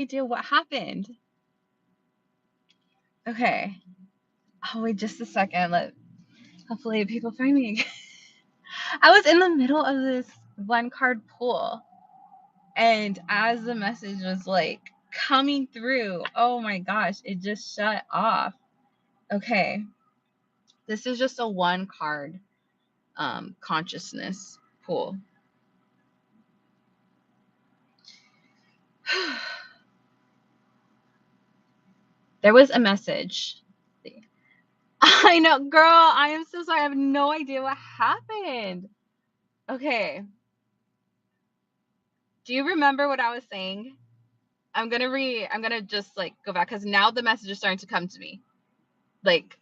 idea what happened. Okay. Oh, wait just a second. Hopefully people find me. I was in the middle of this one card pool, and as the message was like coming through, oh my gosh, it just shut off. Okay. This is just a one card consciousness pool. There was a message. I know, girl, I am so sorry. I have no idea what happened. Okay. Do you remember what I was saying? I'm gonna just like go back because now the message is starting to come to me. Like,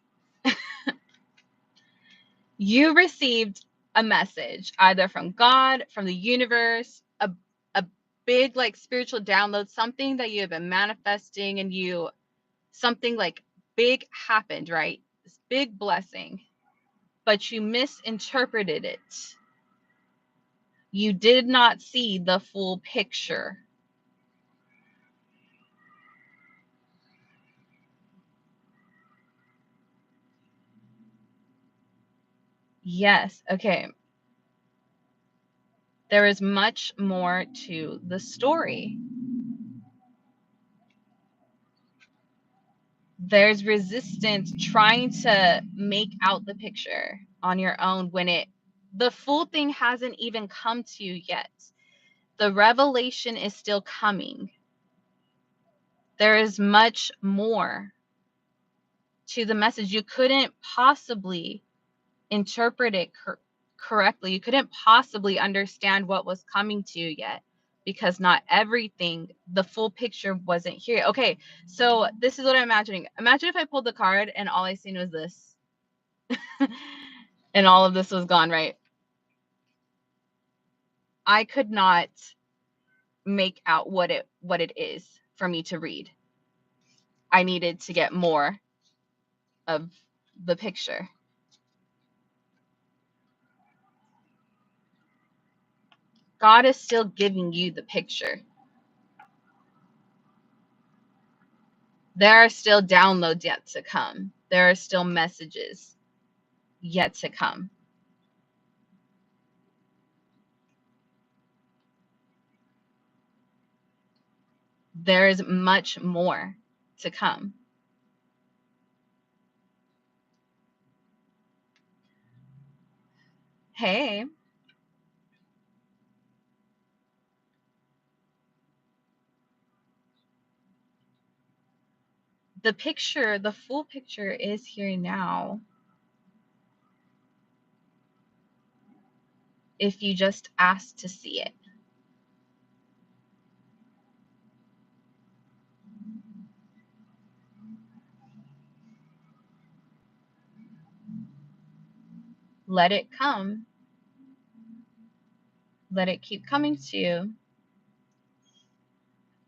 you received a message either from God, from the universe, a big like spiritual download, something that you have been manifesting, and something like big happened, right? This big blessing, but you misinterpreted it. You did not see the full picture. Yes, okay. There is much more to the story. There's resistance trying to make out the picture on your own when the full thing hasn't even come to you yet. The revelation is still coming. There is much more to the message. You couldn't possibly interpret it correctly. You couldn't possibly understand what was coming to you yet because not everything, the full picture wasn't here. Okay, so this is what I'm imagining. Imagine if I pulled the card and all I seen was this. And all of this was gone, right? I could not make out what it is for me to read. I needed to get more of the picture. God is still giving you the picture. There are still downloads yet to come. There are still messages yet to come. There is much more to come. Hey. The picture, the full picture is here now. If you just ask to see it. Let it come. Let it keep coming to you.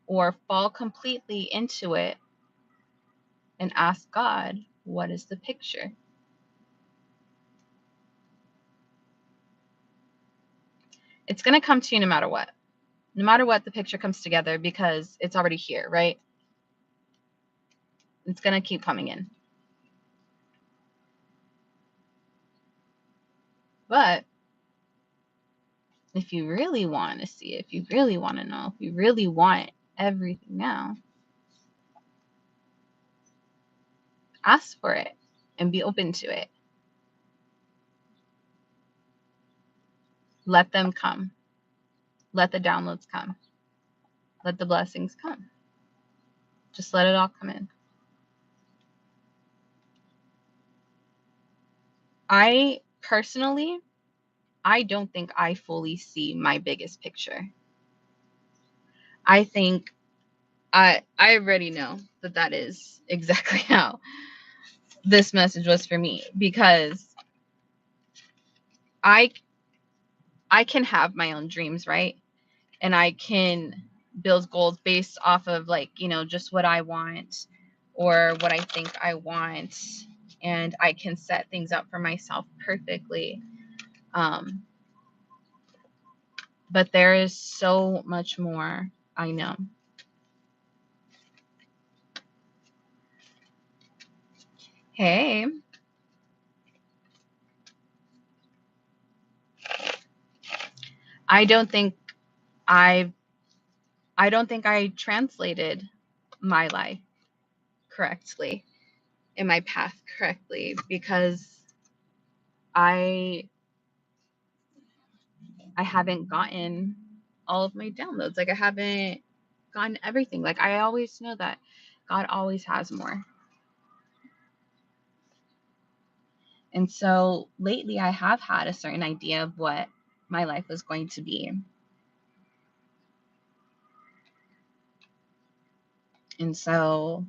Or fall completely into it and ask God, what is the picture? It's going to come to you no matter what. No matter what, the picture comes together because it's already here, right? It's going to keep coming in. But if you really want to see it, if you really want to know, if you really want everything now, ask for it and be open to it. Let them come. Let the downloads come. Let the blessings come. Just let it all come in. I personally, I don't think I fully see my biggest picture. I think I already know that is exactly how this message was for me, because I can have my own dreams, right? And I can build goals based off of just what I want or what I think I want, and I can set things up for myself perfectly. But there is so much more I know. Hey, I don't think I I don't think I translated my life correctly in my path correctly because I I haven't gotten all of my downloads. Like I haven't gotten everything. Like I always know that God always has more. And so lately I have had a certain idea of what my life was going to be. And so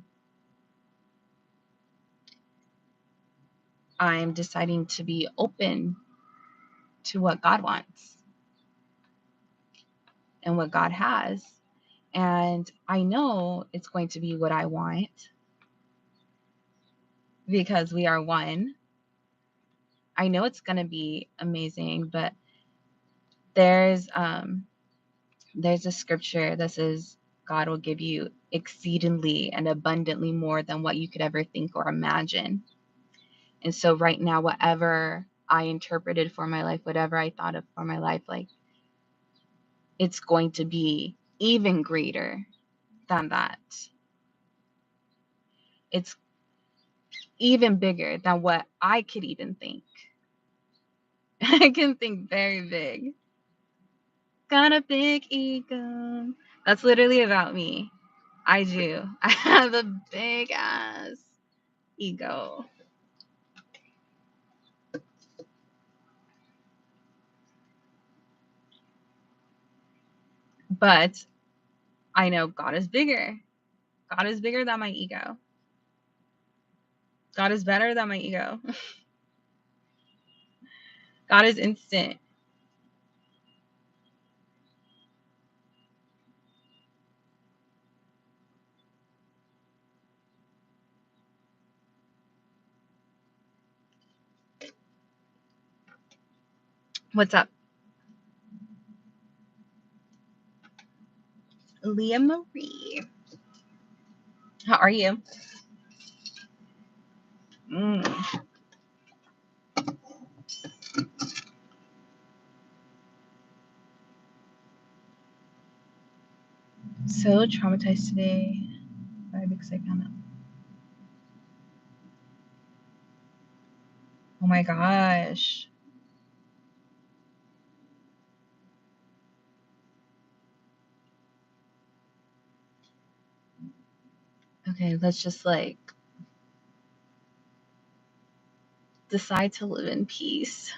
I'm deciding to be open to what God wants and what God has. And I know it's going to be what I want because we are one. I know it's going to be amazing, but there's a scripture that says God will give you exceedingly and abundantly more than what you could ever think or imagine. And so right now, whatever I interpreted for my life, whatever I thought of for my life, like it's going to be even greater than that. It's even bigger than what I could even think. I can think very big. Got a big ego. That's literally about me. I do. I have a big ass ego. But I know God is bigger. God is bigger than my ego. God is better than my ego. God is instant. What's up? Leah Marie. How are you? So traumatized today by because I found out. Oh my gosh. Okay, let's just like decide to live in peace.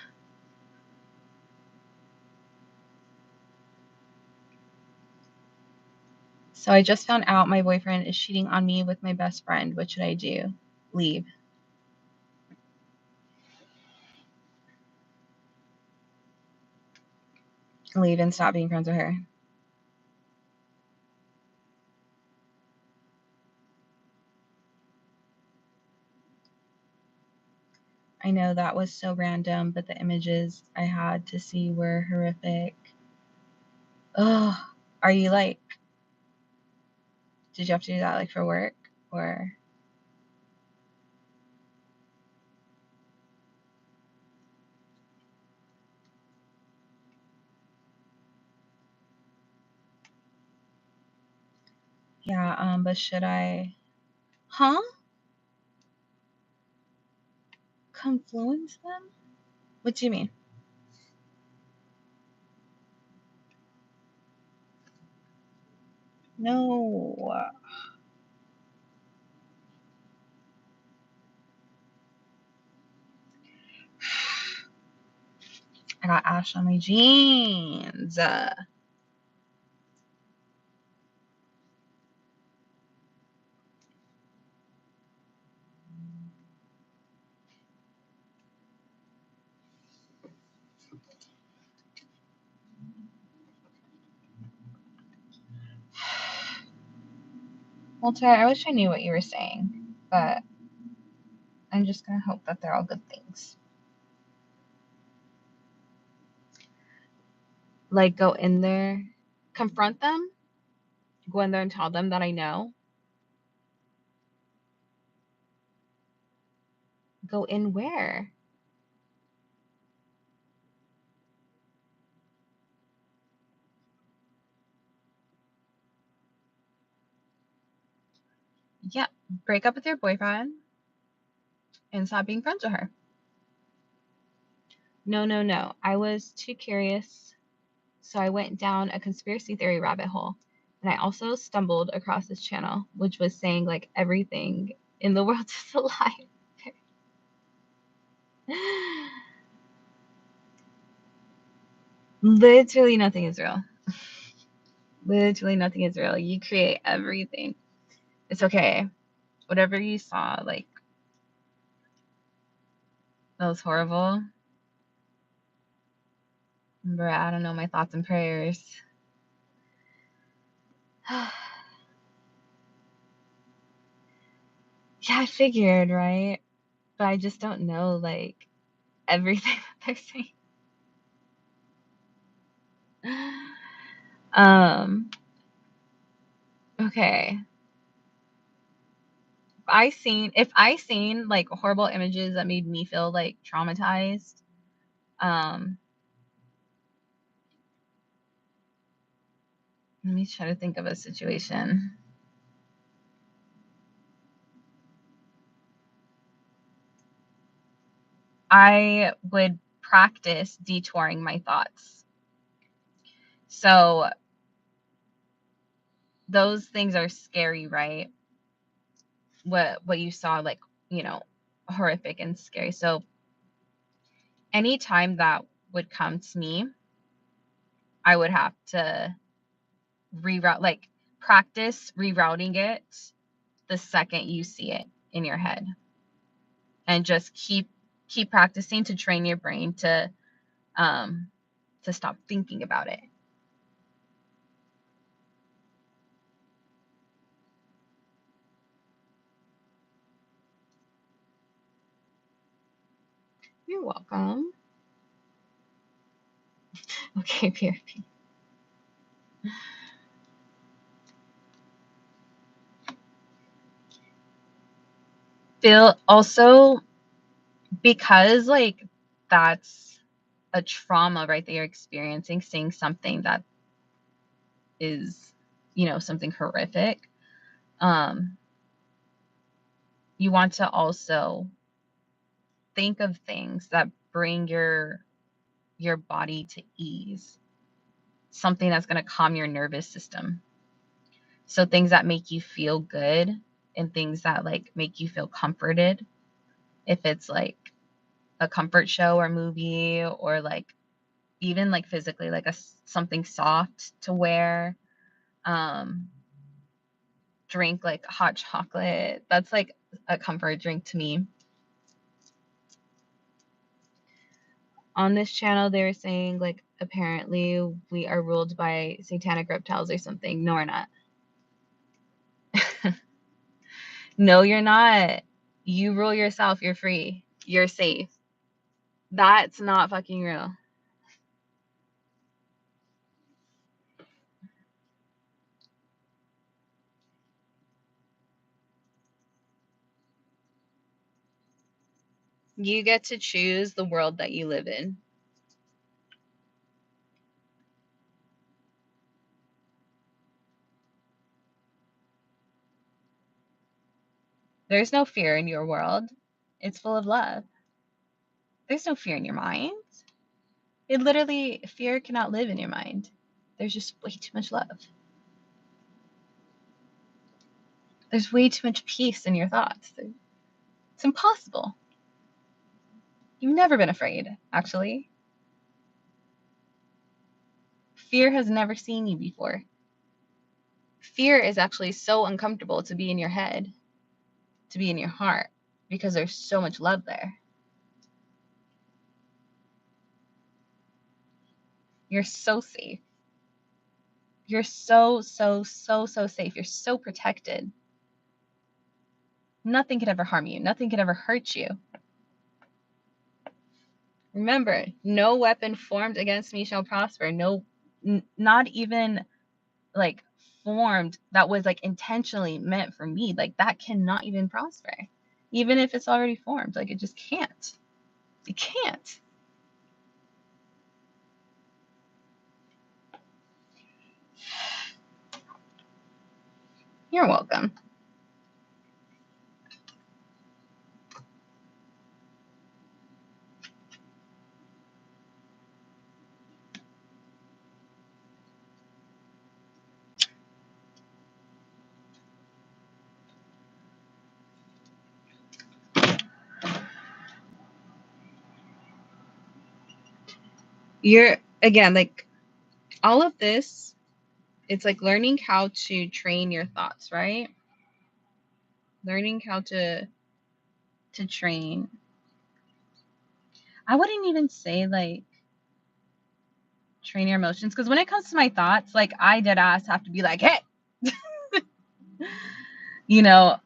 So I just found out my boyfriend is cheating on me with my best friend. What should I do? Leave. Leave and stop being friends with her. I know that was so random, but the images I had to see were horrific. Oh, are you like, did you have to do that like for work or? Yeah, but should I, huh? Confluence them? What do you mean? No. I got ash on my jeans. Well, Tara, I wish I knew what you were saying, but I'm just gonna hope that they're all good things. Like, go in there, confront them, go in there and tell them that I know. Go in where? Yeah, break up with your boyfriend and stop being friends with her. No. I was too curious, so I went down a conspiracy theory rabbit hole. And I also stumbled across this channel, which was saying like everything in the world is a lie. Literally nothing is real. Literally nothing is real. You create everything. It's okay. Whatever you saw, like, that was horrible. Bruh, I don't know, my thoughts and prayers. Yeah, I figured, right? But I just don't know, like, everything that they're saying. Okay. If I seen like horrible images that made me feel like traumatized, let me try to think of a situation. I would practice detouring my thoughts. So those things are scary, right? What you saw, like, horrific and scary. So anytime that would come to me, I would have to reroute, like practice rerouting it the second you see it in your head, and just keep practicing to train your brain to stop thinking about it. You're welcome. Okay, PRP. Feel also, because like that's a trauma, right, that you're experiencing, seeing something that is, something horrific. You want to also think of things that bring your body to ease, something that's going to calm your nervous system. So things that make you feel good and things that like make you feel comforted. If it's like a comfort show or movie, or like even like physically, like something soft to wear. Drink like hot chocolate. That's like a comfort drink to me. On this channel, they were saying like apparently we are ruled by satanic reptiles or something. No, we're not. No, you're not. You rule yourself. You're free. You're safe. That's not fucking real. You get to choose the world that you live in. There's no fear in your world. It's full of love. There's no fear in your mind. It literally, fear cannot live in your mind. There's just way too much love. There's way too much peace in your thoughts. It's impossible. You've never been afraid, actually. Fear has never seen you before. Fear is actually so uncomfortable to be in your head, to be in your heart, because there's so much love there. You're so safe. You're so safe. You're so protected. Nothing could ever harm you. Nothing could ever hurt you. Remember, no weapon formed against me shall prosper. No, not even like formed that was like intentionally meant for me. Like that cannot even prosper. even if it's already formed. Like, it just can't. It can't. You're welcome. You're, again, like, all of this, it's like learning how to train your thoughts, right? Learning how to train. I wouldn't even say like train your emotions, because when it comes to my thoughts, like, I dead ass have to be like, hey, you know,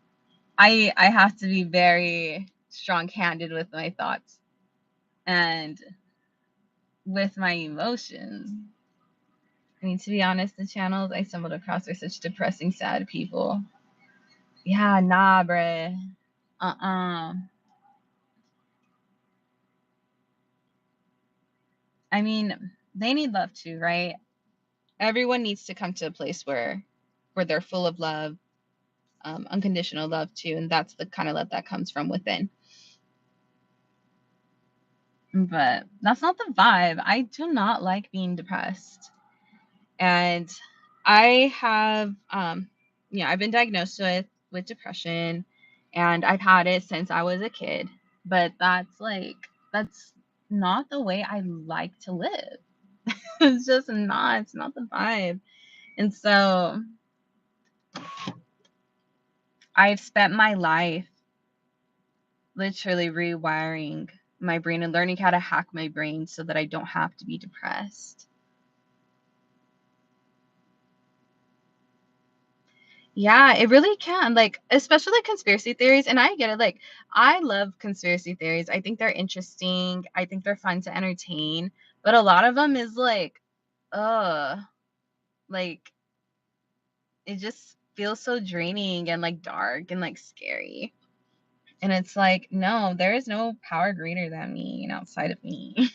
I have to be very strong-handed with my thoughts and with my emotions. I mean, to be honest, the channels I stumbled across are such depressing, sad people. Yeah, nah, bruh. I mean, they need love too, right? Everyone needs to come to a place where they're full of love, unconditional love too, and that's the kind of love that comes from within. But that's not the vibe. I do not like being depressed. And I have, I've been diagnosed with depression, and I've had it since I was a kid. But that's not the way I like to live. It's just not. It's not the vibe. And so I've spent my life literally rewiring my brain and learning how to hack my brain so that I don't have to be depressed. Yeah, it really can. Like, especially like conspiracy theories. And I get it. Like, I love conspiracy theories. I think they're interesting. I think they're fun to entertain. But a lot of them is like, like, it just feels so draining and like dark and like scary. And it's like, no, there is no power greater than me and outside of me.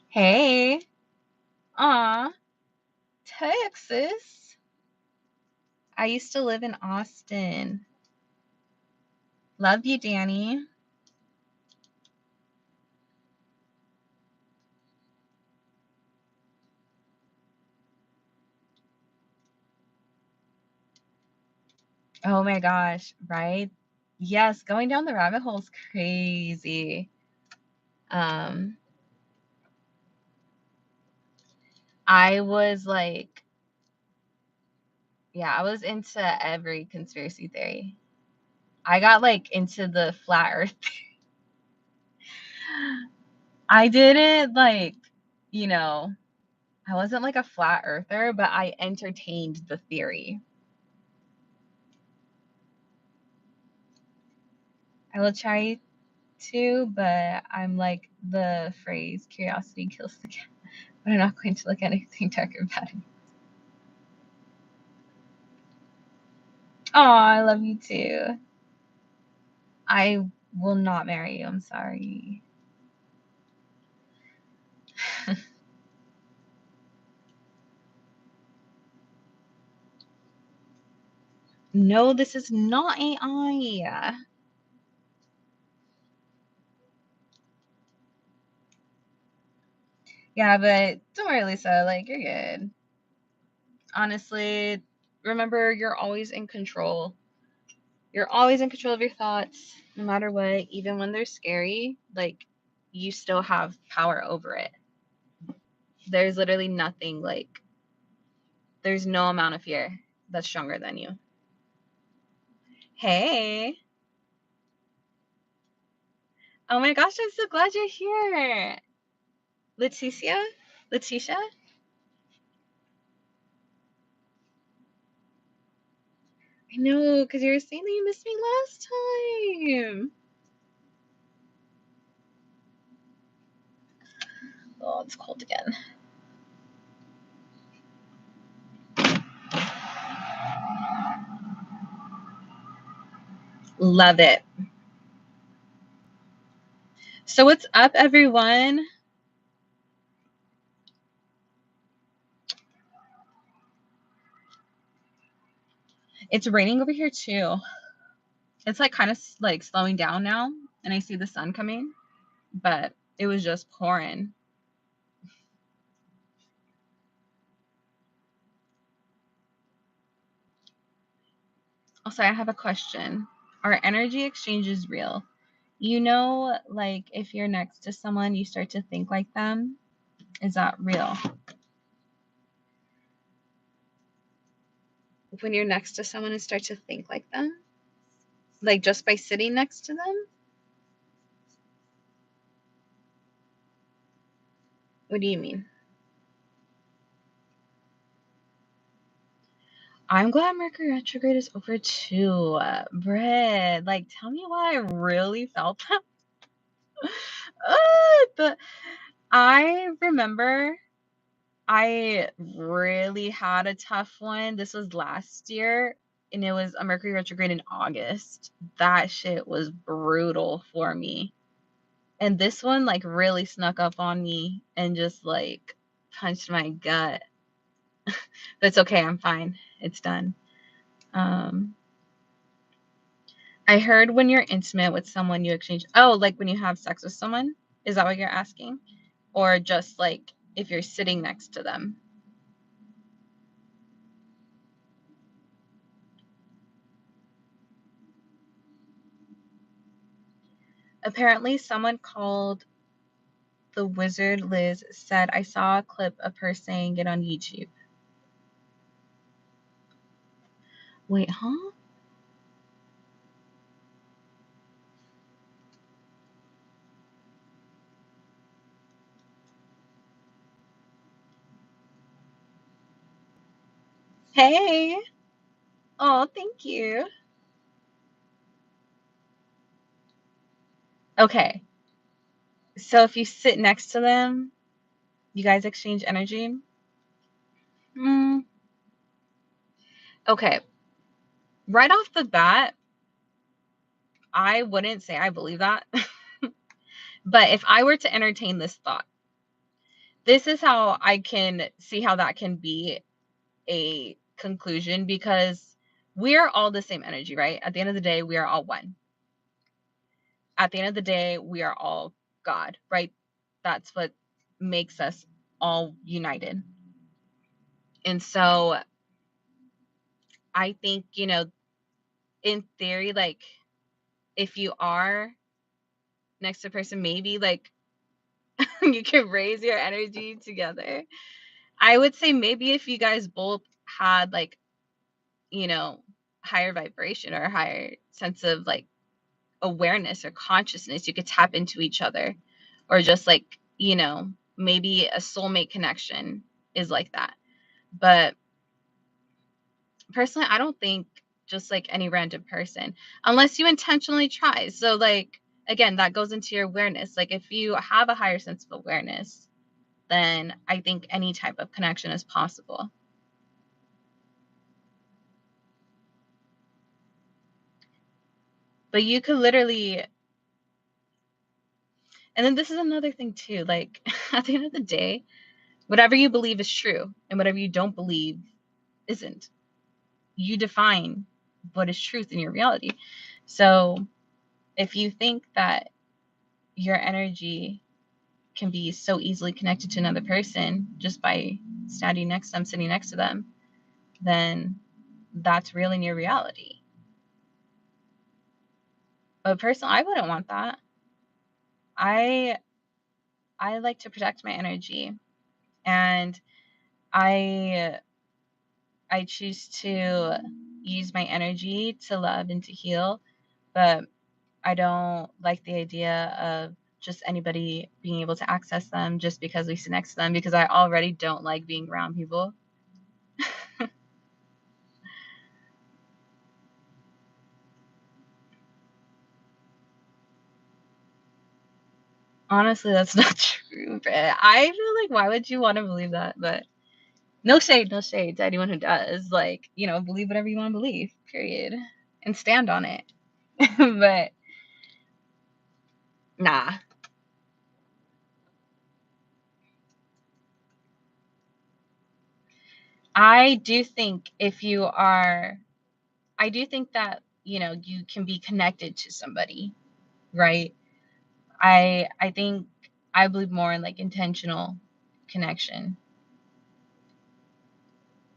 Hey, aw, Texas. I used to live in Austin. Love you, Danny. Oh my gosh, right? Yes, going down the rabbit hole is crazy. I was like, yeah, I was into every conspiracy theory. I got like into the flat earth. I didn't like, you know, I wasn't like a flat earther, but I entertained the theory. I will try to, but I'm like the phrase curiosity kills the cat. But I'm not going to look at anything dark or bad. Oh, I love you too. I will not marry you. I'm sorry. No, this is not AI. Yeah, but don't worry, Lisa. Like, you're good. Honestly, remember, you're always in control. You're always in control of your thoughts, no matter what, even when they're scary. Like, you still have power over it. There's literally nothing, like, there's no amount of fear that's stronger than you. Hey. Oh my gosh, I'm so glad you're here. Leticia? I know, because you were saying that you missed me last time. Oh, it's cold again. Love it. So what's up, everyone? It's raining over here too. It's like kind of like slowing down now, and I see the sun coming, but it was just pouring. Also, I have a question. Are energy exchanges real? You know, like if you're next to someone, you start to think like them. Is that real? When you're next to someone and start to think like them? Like just by sitting next to them? What do you mean? I'm glad Mercury retrograde is over too. Brett, like tell me why I really felt that. But I remember I really had a tough one. This was last year, and it was a Mercury retrograde in August. That shit was brutal for me. And this one like really snuck up on me and just like punched my gut. But it's okay, I'm fine. It's done. I heard when you're intimate with someone, you exchange. Oh, like when you have sex with someone? Is that what you're asking? Or just like if you're sitting next to them? Apparently, someone called the wizard Liz said, I saw a clip of her saying it on YouTube. Wait, huh? Hey. Oh, thank you. Okay. So if you sit next to them, you guys exchange energy? Okay. Right off the bat, I wouldn't say I believe that. But if I were to entertain this thought, this is how I can see how that can be a conclusion, because we're all the same energy, right? At the end of the day, we are all one. At the end of the day, we are all God, right? That's what makes us all united. And so I think, in theory, like if you are next to a person, maybe like you can raise your energy together. I would say maybe if you guys both had like, higher vibration or a higher sense of like awareness or consciousness, you could tap into each other, or just like, maybe a soulmate connection is like that. But personally, I don't think just like any random person, unless you intentionally try. So like, again, that goes into your awareness. Like if you have a higher sense of awareness, then I think any type of connection is possible. But you could literally, and then this is another thing too, like at the end of the day, whatever you believe is true and whatever you don't believe isn't. You define what is truth in your reality. So if you think that your energy can be so easily connected to another person just by standing next to them, sitting next to them, then that's real in your reality. But personally, I wouldn't want that. I like to protect my energy, and I choose to use my energy to love and to heal, but I don't like the idea of just anybody being able to access them just because we sit next to them, because I already don't like being around people. Honestly, that's not true, Brett. I feel like, why would you want to believe that? But no shade to anyone who does. Like, you know, believe whatever you want to believe, period. And stand on it. But nah. I do think that, you know, you can be connected to somebody, right? I think I believe more in like intentional connection.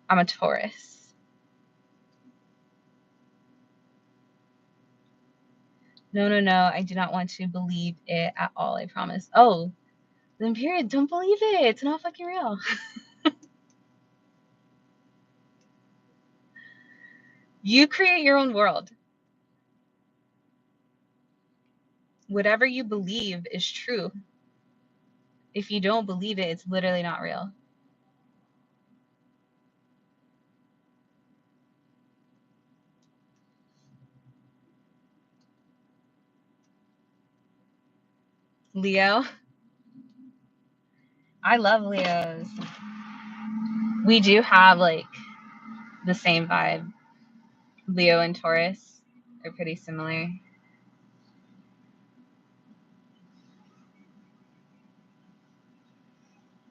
I'm a Taurus. No, I do not want to believe it at all, I promise. Oh, then period, don't believe it. It's not fucking real. You create your own world. Whatever you believe is true. If you don't believe it, it's literally not real. Leo. I love Leos. We do have like the same vibe. Leo and Taurus are pretty similar.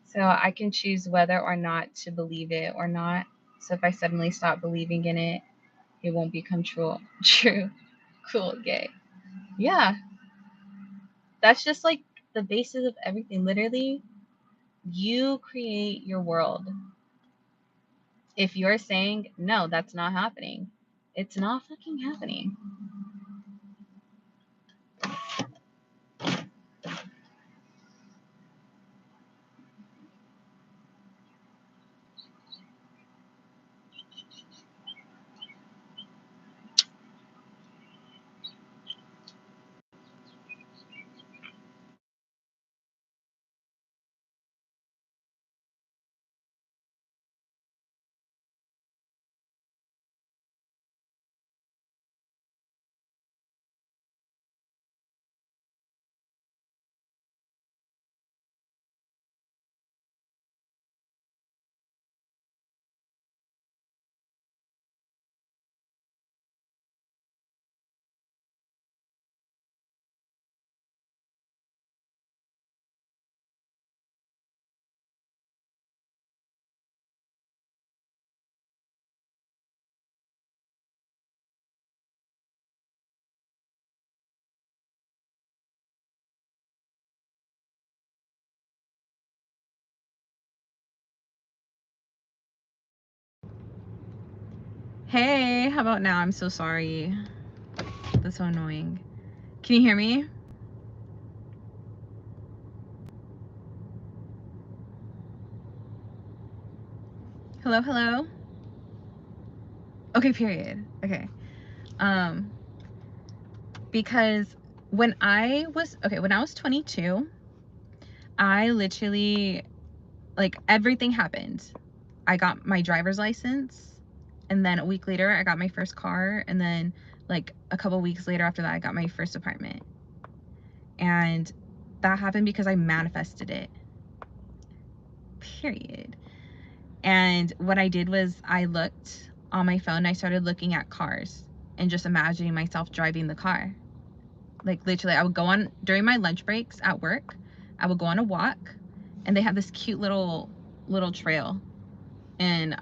So I can choose whether or not to believe it or not. So if I suddenly stop believing in it, it won't become true. True. Cool. Gay. Yeah. That's just like the basis of everything. Literally, you create your world. If you're saying, no, that's not happening, it's not fucking happening. Hey, how about now? I'm so sorry. That's so annoying. Can you hear me? Hello, hello? Okay, period. Okay. Because when I was 22, I literally, like, everything happened. I got my driver's license, and then a week later I got my first car, and then like a couple weeks later after that I got my first apartment. And that happened because I manifested it. Period. And what I did was I looked on my phone, I started looking at cars and just imagining myself driving the car. Like, literally, I would go on during my lunch breaks at work, I would go on a walk, and they have this cute little trail. And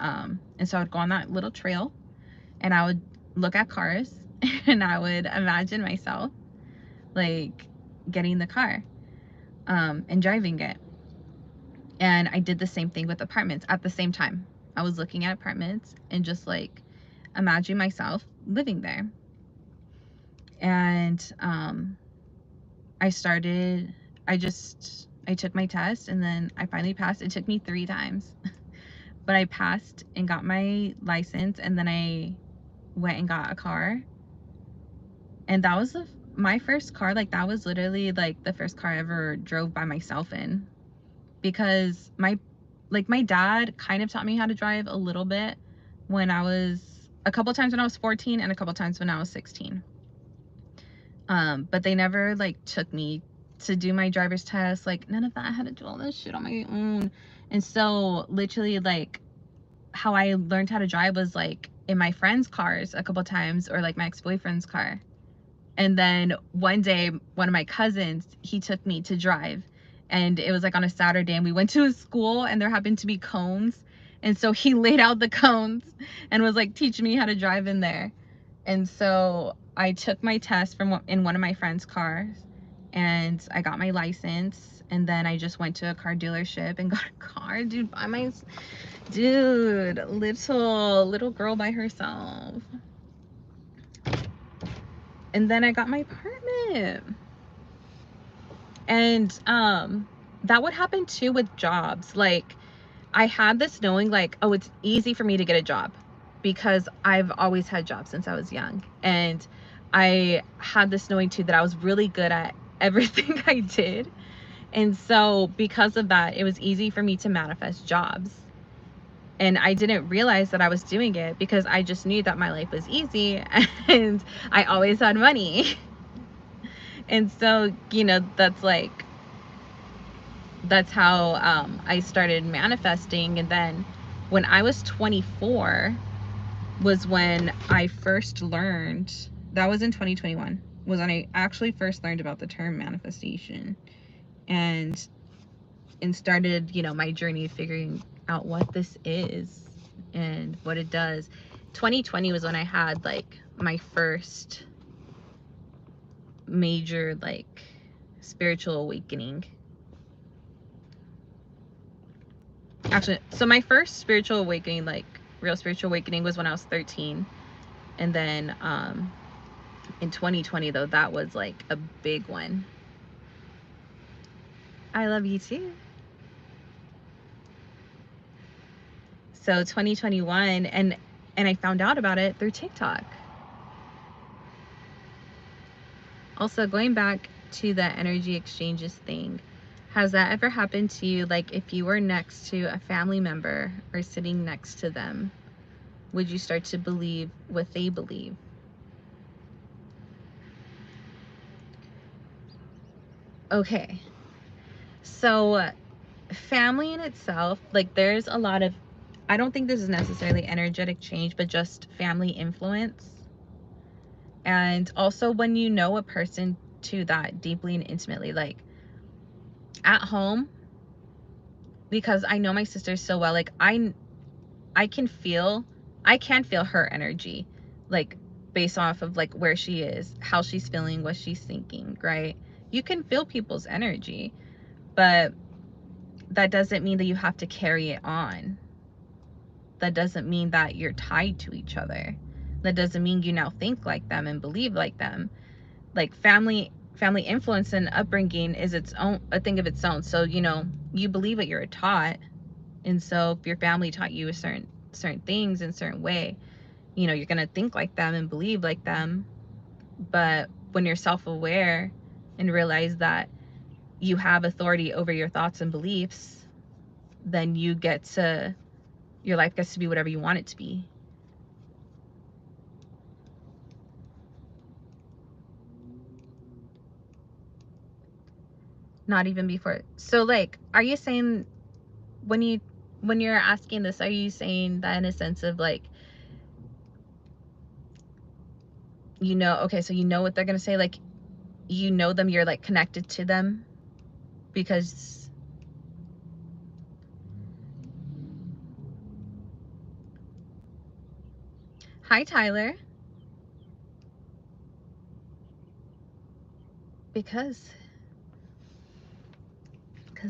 so I would go on that little trail and I would look at cars and I would imagine myself like getting the car and driving it. And I did the same thing with apartments at the same time. I was looking at apartments and just like imagining myself living there. And I took my test and then I finally passed. It took me 3 times. But I passed and got my license, and then I went and got a car. And that was my first car. Like, that was literally like the first car I ever drove by myself in, because my dad kind of taught me how to drive a little bit a couple times when I was 14 and a couple times when I was 16. But they never like took me to do my driver's test. Like, none of that. I had to do all this shit on my own. And so literally, like, how I learned how to drive was like in my friends' cars a couple times, or like my ex-boyfriend's car. And then one day, one of my cousins, he took me to drive, and it was like on a Saturday, and we went to his school, and there happened to be cones, and so he laid out the cones and was like teaching me how to drive in there. And so I took my test in one of my friend's cars, and I got my license, and then I just went to a car dealership and got a car, dude, little girl by herself. And then I got my permit. And that would happen too with jobs. Like, I had this knowing, like, oh, it's easy for me to get a job because I've always had jobs since I was young. And I had this knowing too that I was really good at everything I did. And so because of that, it was easy for me to manifest jobs. And I didn't realize that I was doing it because I just knew that my life was easy and I always had money. And so, you know, that's how I started manifesting. And then when I was 24 was when I first learned, that was in 2021, was when I actually first learned about the term manifestation, and started, you know, my journey of figuring out what this is and what it does. 2020 was when I had like my first major like spiritual awakening. Actually, so my first spiritual awakening, like real spiritual awakening, was when I was 13. And then in 2020 though, that was like a big one. I love you too. So 2021, and I found out about it through TikTok. Also, going back to the energy exchanges thing, has that ever happened to you? Like, if you were next to a family member or sitting next to them, would you start to believe what they believe? Okay, so family in itself, like, there's a lot of, I don't think this is necessarily energetic change, but just family influence. And also when you know a person to that deeply and intimately, like at home, because I know my sister so well, like I can feel her energy, like based off of like where she is, how she's feeling, what she's thinking, right? You can feel people's energy, but that doesn't mean that you have to carry it on. That doesn't mean that you're tied to each other. That doesn't mean you now think like them and believe like them. Like family influence and upbringing is its own, a thing of its own. So, you know, you believe what you're taught. And so if your family taught you a certain things in a certain way, you know, you're going to think like them and believe like them. But when you're self-aware and realize that you have authority over your thoughts and beliefs, then your life gets to be whatever you want it to be. Not even before. So like, are you saying when you're asking this, are you saying that in a sense of like, you know, okay, so you know what they're gonna say, like, you know them, you're like connected to them because, hi Tyler, because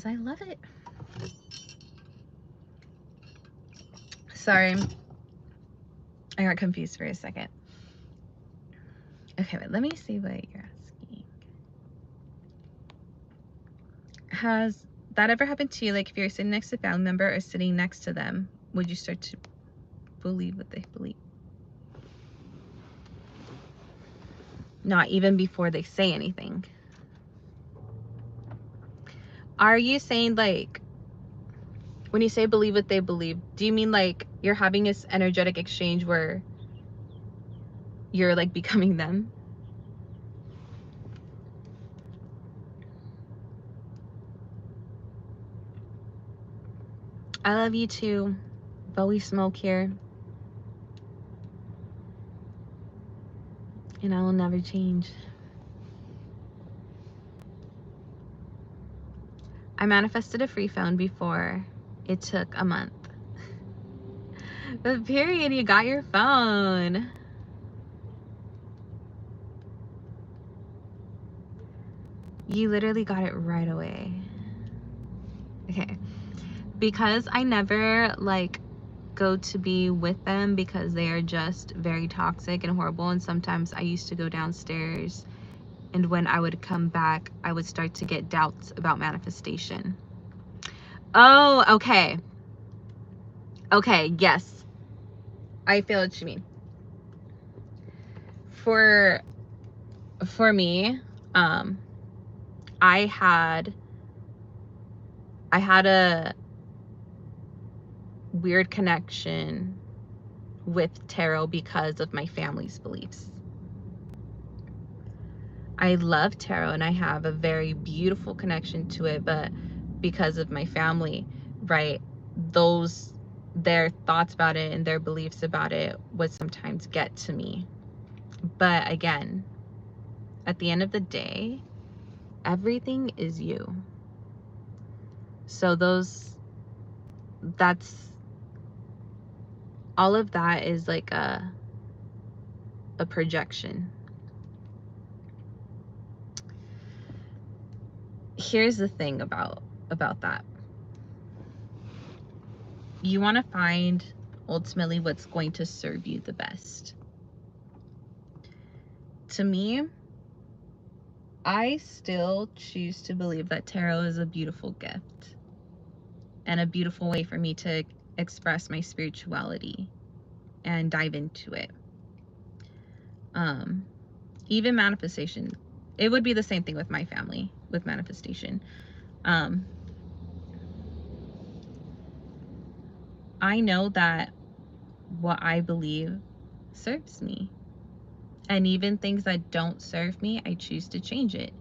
I love it. Sorry, I got confused for a second. Okay, wait, let me see what you're asking. Has that ever happened to you? Like, if you're sitting next to a family member or sitting next to them, would you start to believe what they believe? Not even before they say anything. Are you saying like, when you say believe what they believe, do you mean like you're having this energetic exchange where you're like becoming them? I love you too, but we smoke here. And I will never change. I manifested a free phone before it took a month. But period, you got your phone. You literally got it right away. Okay. Because I never like go to be with them because they are just very toxic and horrible, and sometimes I used to go downstairs, and when I would come back I would start to get doubts about manifestation. Oh, okay, yes, I feel what you mean. For me, I had a weird connection with tarot because of my family's beliefs. I love tarot and I have a very beautiful connection to it, but because of my family, right, their thoughts about it and their beliefs about it would sometimes get to me. But again, at the end of the day, everything is you. So that's all of that is like a projection. Here's the thing about that. You want to find ultimately what's going to serve you the best. To me, I still choose to believe that tarot is a beautiful gift and a beautiful way for me to express my spirituality and dive into it. Even manifestation, it would be the same thing with my family, with manifestation. I know that what I believe serves me. And even things that don't serve me, I choose to change it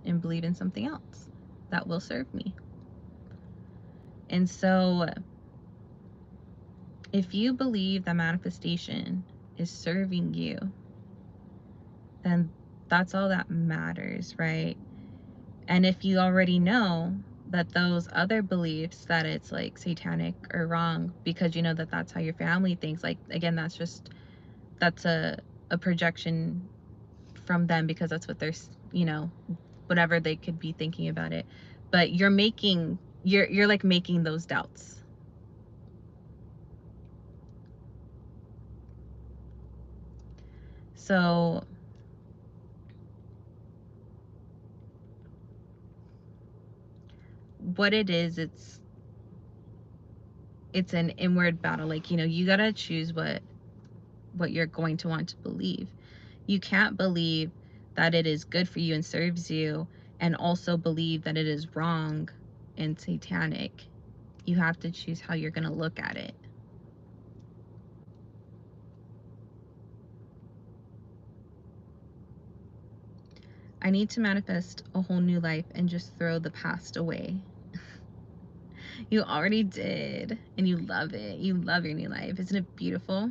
and believe in something else that will serve me. And so if you believe that manifestation is serving you, then that's all that matters, right? And if you already know that those other beliefs that it's like satanic or wrong because you know that that's how your family thinks, like again, that's a projection from them because that's what they're, you know, whatever they could be thinking about it. But you're like making those doubts. So what it is, it's an inward battle. Like, you know, you gotta choose what you're going to want to believe. You can't believe that it is good for you and serves you and also believe that it is wrong and satanic. You have to choose how you're gonna look at it. I need to manifest a whole new life and just throw the past away. You already did, and you love it. You love your new life. Isn't it beautiful?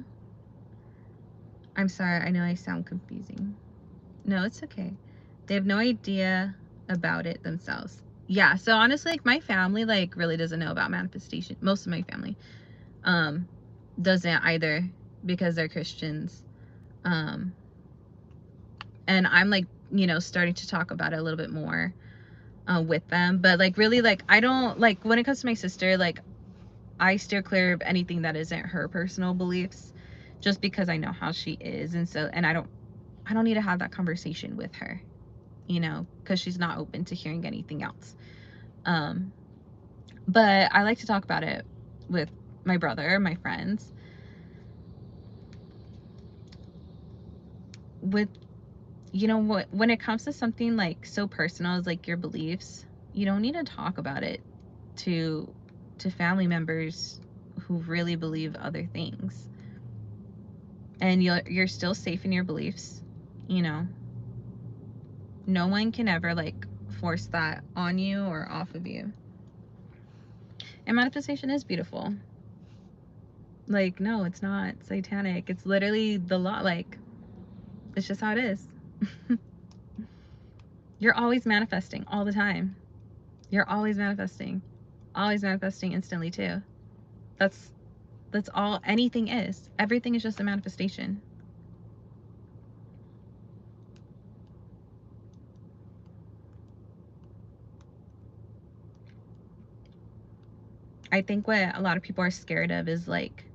I'm sorry, I know I sound confusing. No, it's okay. They have no idea about it themselves. Yeah, so honestly, like my family like really doesn't know about manifestation. Most of my family doesn't either because they're Christians. And I'm like, you know, starting to talk about it a little bit more with them, but like really, like I don't like when it comes to my sister, like I steer clear of anything that isn't her personal beliefs just because I know how she is. And so, and I don't need to have that conversation with her, you know, because she's not open to hearing anything else. But I like to talk about it with my brother, my friends. With, you know, what, when it comes to something like so personal as like your beliefs, you don't need to talk about it to family members who really believe other things. And you're still safe in your beliefs, you know. No one can ever like force that on you or off of you. And manifestation is beautiful. Like, no, it's not satanic. It's literally the law. Like, it's just how it is. You're always manifesting all the time. You're always manifesting instantly too. That's all anything is. Everything is just a manifestation. I think what a lot of people are scared of is like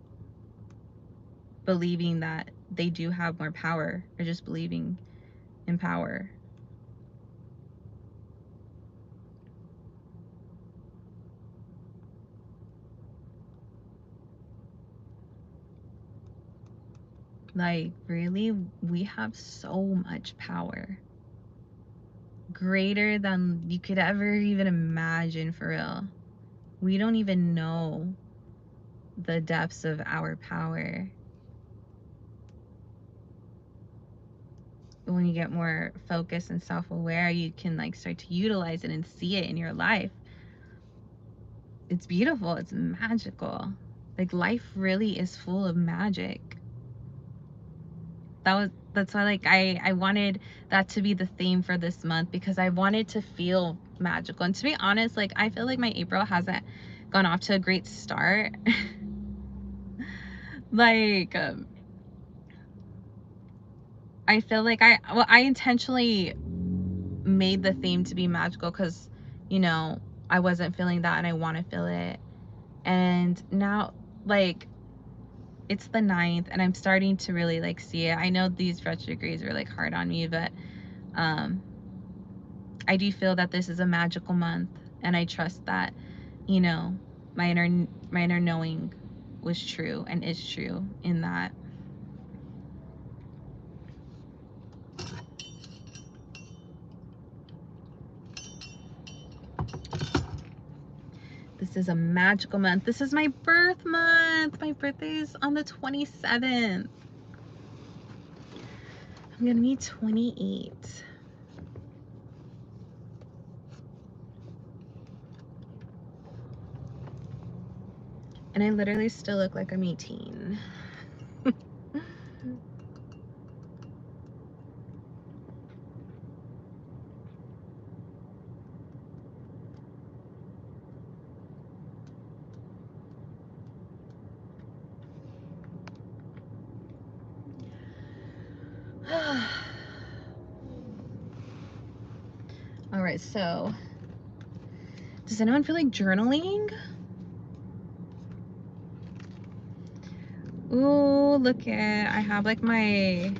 believing that they do have more power, or just believing in power. Like, really, we have so much power. Greater than you could ever even imagine, for real. We don't even know the depths of our power. When you get more focused and self-aware, you can like start to utilize it and see it in your life. It's beautiful. It's magical. Like, life really is full of magic. That's why, like, I wanted that to be the theme for this month, because I wanted to feel magical. And to be honest, like, I feel like my April hasn't gone off to a great start. Like, I feel like I intentionally made the theme to be magical because, you know, I wasn't feeling that and I want to feel it. And now, like, it's the 9th and I'm starting to really like see it. I know these retrogrades are like hard on me, but I do feel that this is a magical month, and I trust that, you know, my inner knowing was true and is true in that. This is a magical month. This is my birth month. My birthday is on the 27th. I'm gonna be 28. And I literally still look like I'm 18. All right, so does anyone feel like journaling? Ooh, look at, I have like my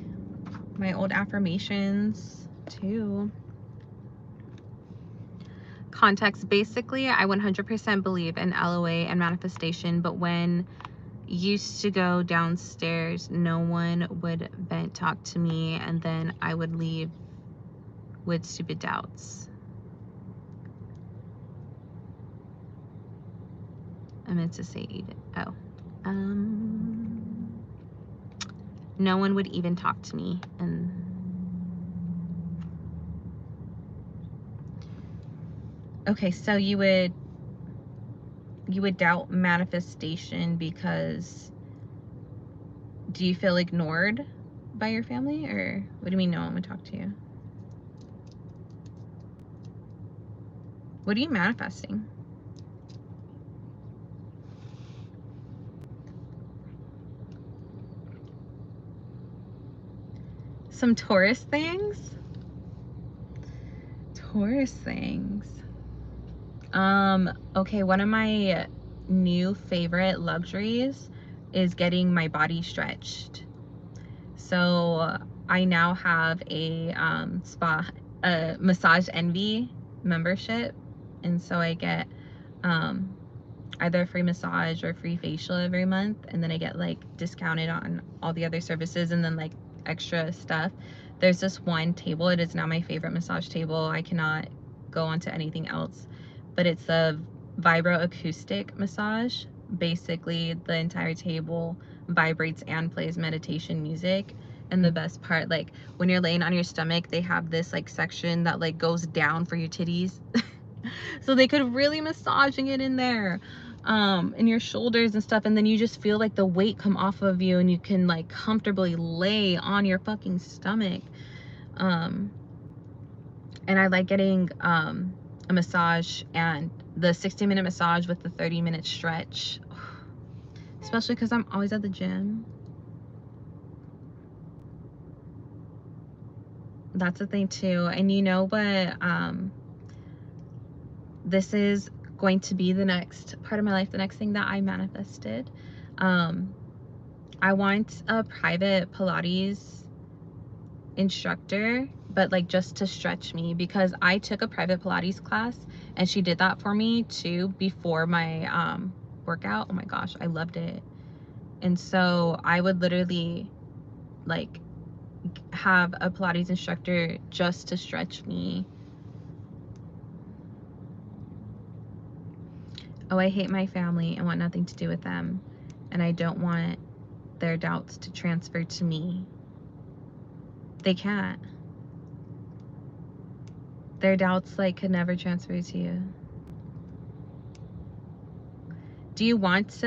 old affirmations too. Context: basically, I 100% believe in LOA and manifestation, but when used to go downstairs, no one would vent talk to me, and then I would leave with stupid doubts. I meant to say eat it. Oh. No one would even talk to me. And okay, so you would doubt manifestation because do you feel ignored by your family, or what do you mean no one would talk to you? What are you manifesting? Some Taurus things? Taurus things. Okay, one of my new favorite luxuries is getting my body stretched. So I now have a Massage Envy membership, and so I get either a free massage or free facial every month, and then I get like discounted on all the other services and then like extra stuff. There's this one table, it is now my favorite massage table. I cannot go on to anything else, but it's a vibro acoustic massage. Basically the entire table vibrates and plays meditation music. And the best part, like when you're laying on your stomach, they have this like section that like goes down for your titties. So they could really massaging it in there. and your shoulders and stuff, and then you just feel like the weight come off of you and you can like comfortably lay on your fucking stomach. And I like getting a massage, and the 60-minute massage with the 30-minute stretch, especially because I'm always at the gym. That's a thing too. And you know what, this is going to be the next part of my life, the next thing that I manifested. I want a private Pilates instructor, but like just to stretch me, because I took a private Pilates class and she did that for me too before my workout. Oh my gosh, I loved it. And so I would literally like have a Pilates instructor just to stretch me. Oh, I hate my family and want nothing to do with them, and I don't want their doubts to transfer to me. They can't. Their doubts like could never transfer to you. Do you want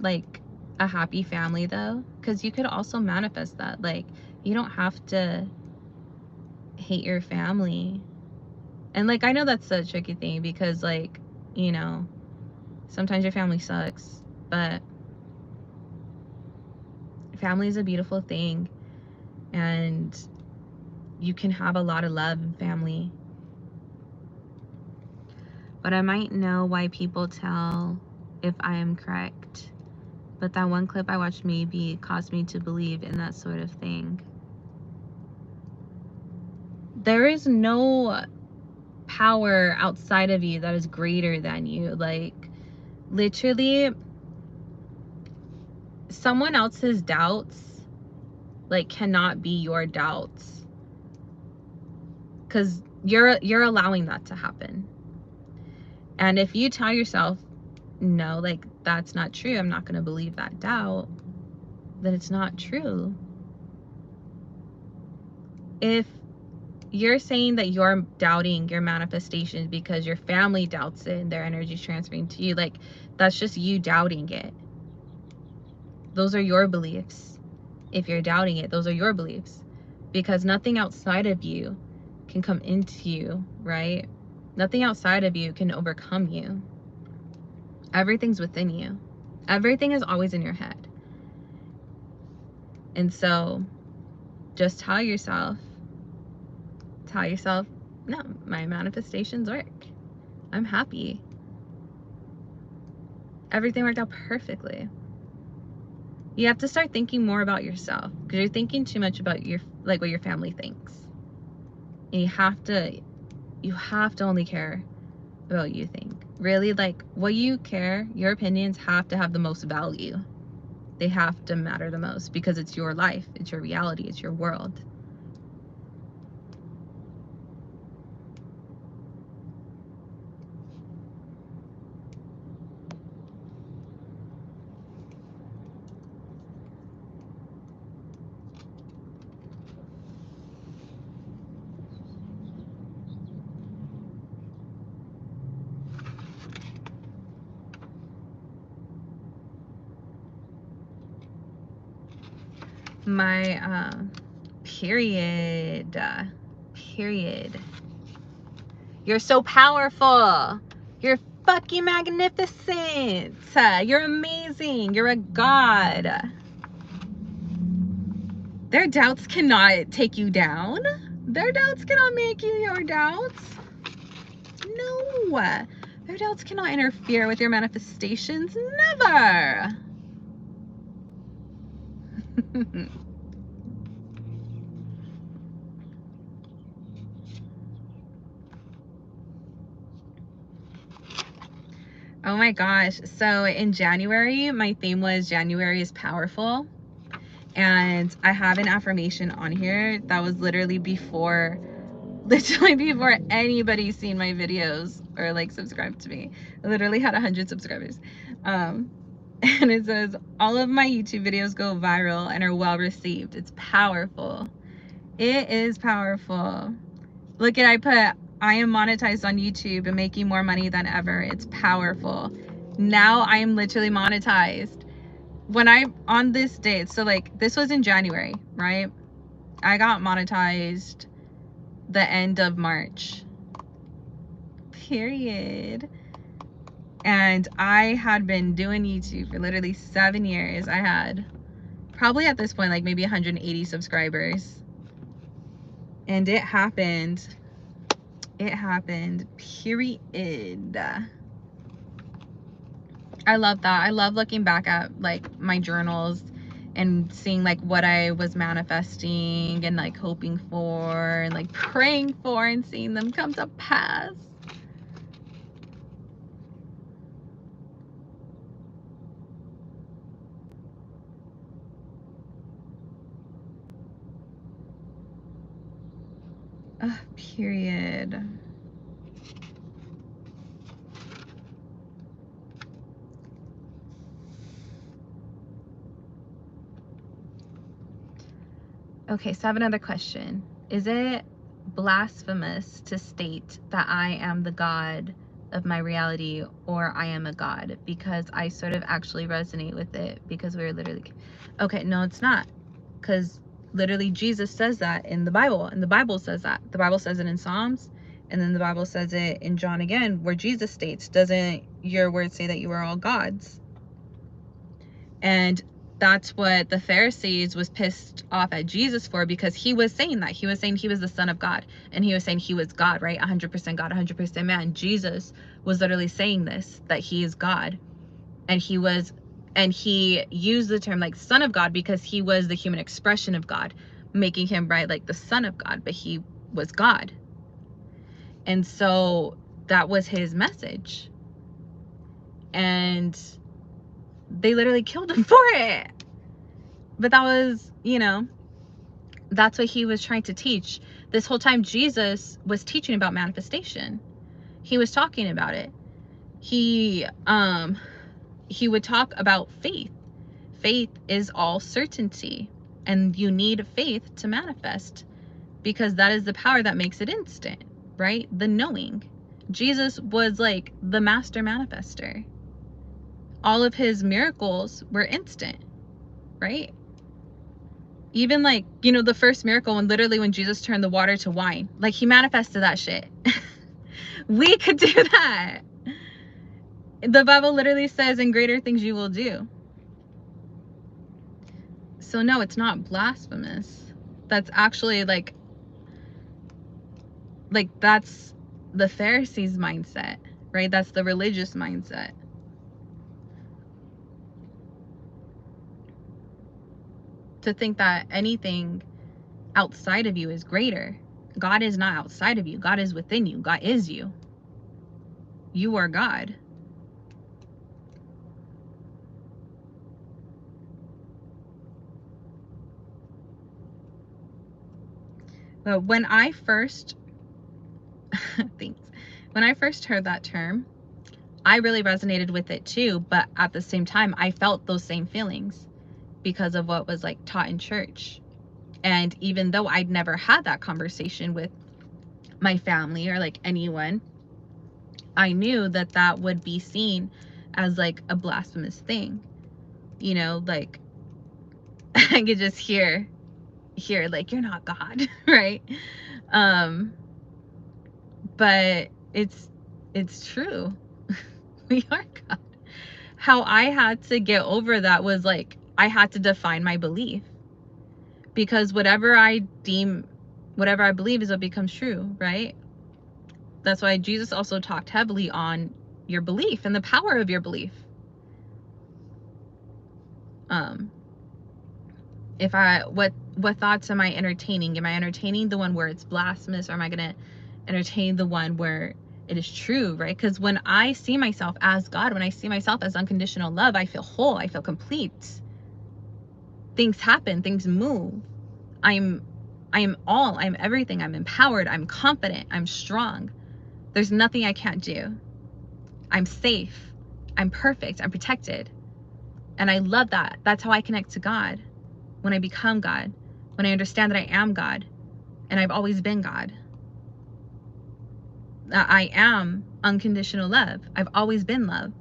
like a happy family though? Because you could also manifest that. Like, you don't have to hate your family. And like, I know that's a tricky thing because like, you know, sometimes your family sucks, but family is a beautiful thing, and you can have a lot of love in family. But I might know why people tell if I am correct. But that one clip I watched maybe caused me to believe in that sort of thing. There is no power outside of you that is greater than you. Like, literally, someone else's doubts like cannot be your doubts, because you're allowing that to happen. And if you tell yourself, no, like, that's not true, I'm not going to believe that doubt, then it's not true. If you're saying that you're doubting your manifestation because your family doubts it and their energy is transferring to you, like, that's just you doubting it. Those are your beliefs. If you're doubting it, those are your beliefs, because nothing outside of you can come into you, right? Nothing outside of you can overcome you. Everything's within you. Everything is always in your head. And so just tell yourself, no, my manifestations work. I'm happy. Everything worked out perfectly. You have to start thinking more about yourself, because you're thinking too much about what your family thinks. And you have to only care about what you think. Really, like, what you care, your opinions have to have the most value. They have to matter the most, because it's your life, it's your reality, it's your world. My period. You're so powerful. You're fucking magnificent. You're amazing. You're a god. Their doubts cannot take you down. Their doubts cannot make you your doubts. No. Their doubts cannot interfere with your manifestations. Never. Oh my gosh. So in January, my theme was January is powerful. And I have an affirmation on here that was literally before anybody's seen my videos or like subscribed to me. I literally had 100 subscribers. And it says, all of my YouTube videos go viral and are well received. It's powerful. It is powerful. Look at, I put, I am monetized on YouTube and making more money than ever. It's powerful. Now I am literally monetized. When I'm on this date, so like this was in January, right? I got monetized the end of March. Period. And I had been doing YouTube for literally 7 years. I had probably at this point like maybe 180 subscribers. And it happened. It happened. Period. I love that. I love looking back at like my journals and seeing like what I was manifesting and like hoping for and like praying for and seeing them come to pass. Period. Okay, so I have another question. Is it blasphemous to state that I am the God of my reality or I am a God? Because I sort of actually resonate with it because we're literally... Okay, no, it's not. Because literally Jesus says that in the Bible. And the Bible says that. The Bible says it in Psalms. And then the Bible says it in John again, where Jesus states, doesn't your word say that you are all gods? And that's what the Pharisees was pissed off at Jesus for, because he was saying that. He was saying he was the Son of God. And he was saying he was God, right? 100% God, 100% man. Jesus was literally saying this, that he is God. And he used the term like Son of God because he was the human expression of God, making him, right, like the Son of God, but he was God. And so that was his message. And they literally killed him for it. But that was, you know, that's what he was trying to teach. This whole time Jesus was teaching about manifestation. He was talking about it. He would talk about faith. Faith is all certainty, and you need faith to manifest because that is the power that makes it instant, right? The knowing. Jesus was like the master manifester. All of his miracles were instant, right? Even like, you know, the first miracle when Jesus turned the water to wine, like he manifested that shit. We could do that. The Bible literally says, "And greater things you will do." So no, it's not blasphemous. That's actually like that's the Pharisees' mindset, right? That's the religious mindset. To think that anything outside of you is greater. God is not outside of you. God is within you. God is you. You are God. But when I first when I first heard that term, I really resonated with it too, but at the same time I felt those same feelings because of what was like taught in church. And even though I'd never had that conversation with my family or like anyone, I knew that that would be seen as like a blasphemous thing. You know, like I could just hear like, you're not God, right? But it's true. We are God. How I had to get over that was like, I had to define my belief, because whatever I believe is what becomes true, right? That's why Jesus also talked heavily on your belief and the power of your belief. What thoughts am I entertaining? Am I entertaining the one where it's blasphemous, or am I gonna entertain the one where it is true, right? Because when I see myself as God, when I see myself as unconditional love, I feel whole, I feel complete. Things happen, things move. I'm everything. I'm empowered, I'm confident, I'm strong. There's nothing I can't do. I'm safe, I'm perfect, I'm protected. And I love that. That's how I connect to God. When I become God, when I understand that I am God and I've always been God. I am unconditional love. I've always been love.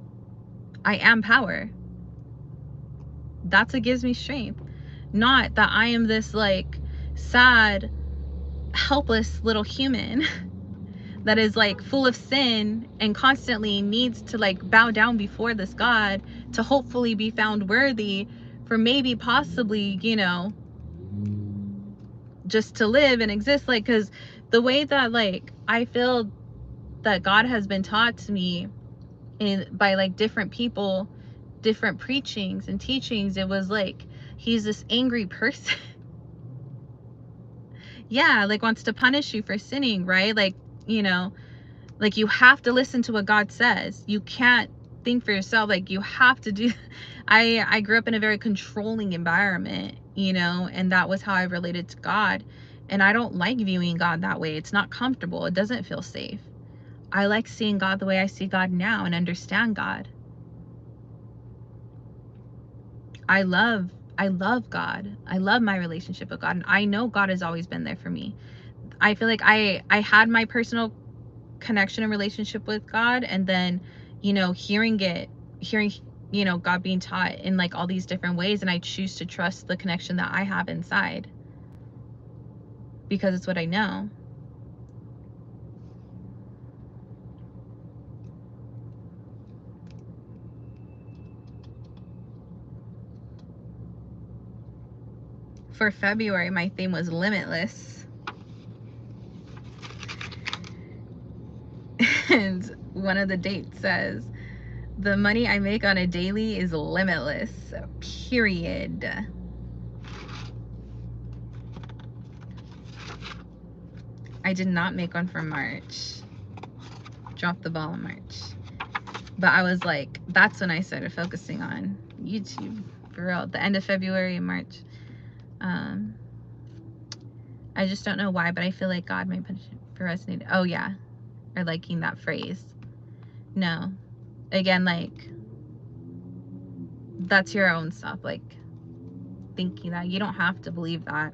I am power. That's what gives me strength. Not that I am this like sad, helpless little human that is like full of sin and constantly needs to like bow down before this God to hopefully be found worthy for maybe possibly, you know, just to live and exist. Like, because the way that like I feel that God has been taught to me by like different people, different preachings and teachings, it was like he's this angry person. Yeah, like wants to punish you for sinning, right? Like, you know, like you have to listen to what God says. You can't think for yourself. Like you have to do. I grew up in a very controlling environment, you know, and that was how I related to God. And I don't like viewing God that way. It's not comfortable. It doesn't feel safe. I like seeing God the way I see God now and understand God. I love God. I love my relationship with God, and I know God has always been there for me. I feel like I had my personal connection and relationship with God, and then, you know, hearing, you know, God being taught in like all these different ways, and I choose to trust the connection that I have inside because it's what I know. For February, my theme was limitless. And one of the dates says, the money I make on a daily is limitless, period. I did not make one for March. Dropped the ball in March. But I was like, that's when I started focusing on YouTube, for real. The end of February and March. I just don't know why, but I feel like God might punish it for resonating. Oh yeah, or liking that phrase. No, again, like that's your own stuff. Like thinking that you don't have to believe that.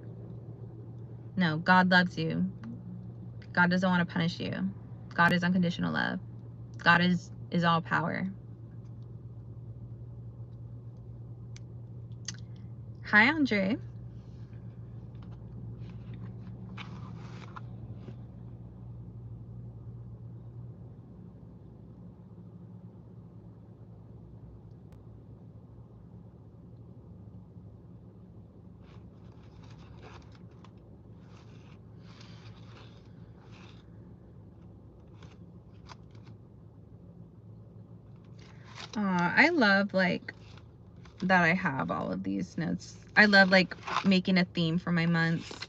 No, God loves you. God doesn't want to punish you. God is unconditional love. God is all power. Hi, Andre. I love like that I have all of these notes. I love like making a theme for my months.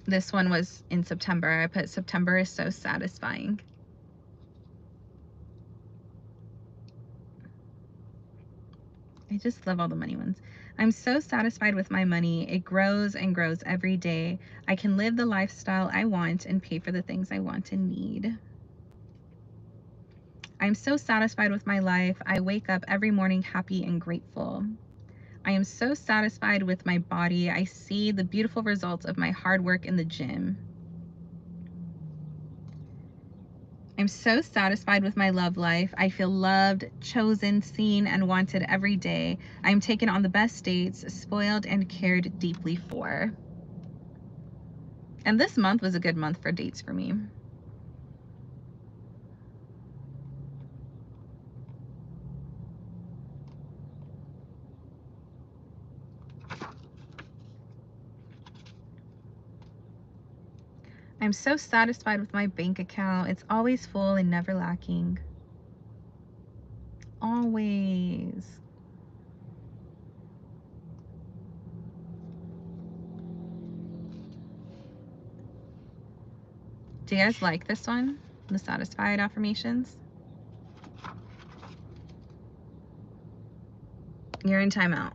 This one was in September. I put September is so satisfying. I just love all the money ones. I'm so satisfied with my money. It grows and grows every day. I can live the lifestyle I want and pay for the things I want and need. I'm so satisfied with my life. I wake up every morning happy and grateful. I am so satisfied with my body. I see the beautiful results of my hard work in the gym. I'm so satisfied with my love life. I feel loved, chosen, seen, and wanted every day. I'm taken on the best dates, spoiled, and cared deeply for. And this month was a good month for dates for me. I'm so satisfied with my bank account. It's always full and never lacking. Always. Do you guys like this one? The satisfied affirmations? You're in timeout.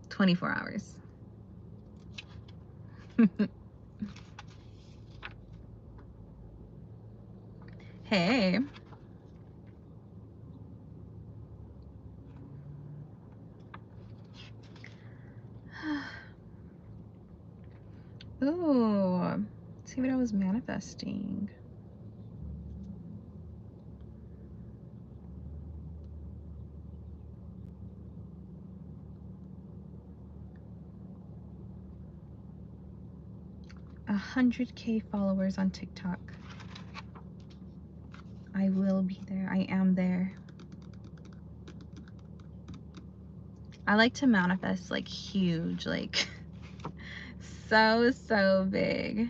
24 hours. Hey. Ooh. Let's see what I was manifesting. A 100K followers on TikTok. I will be there. I am there. I like to manifest like huge, like so big.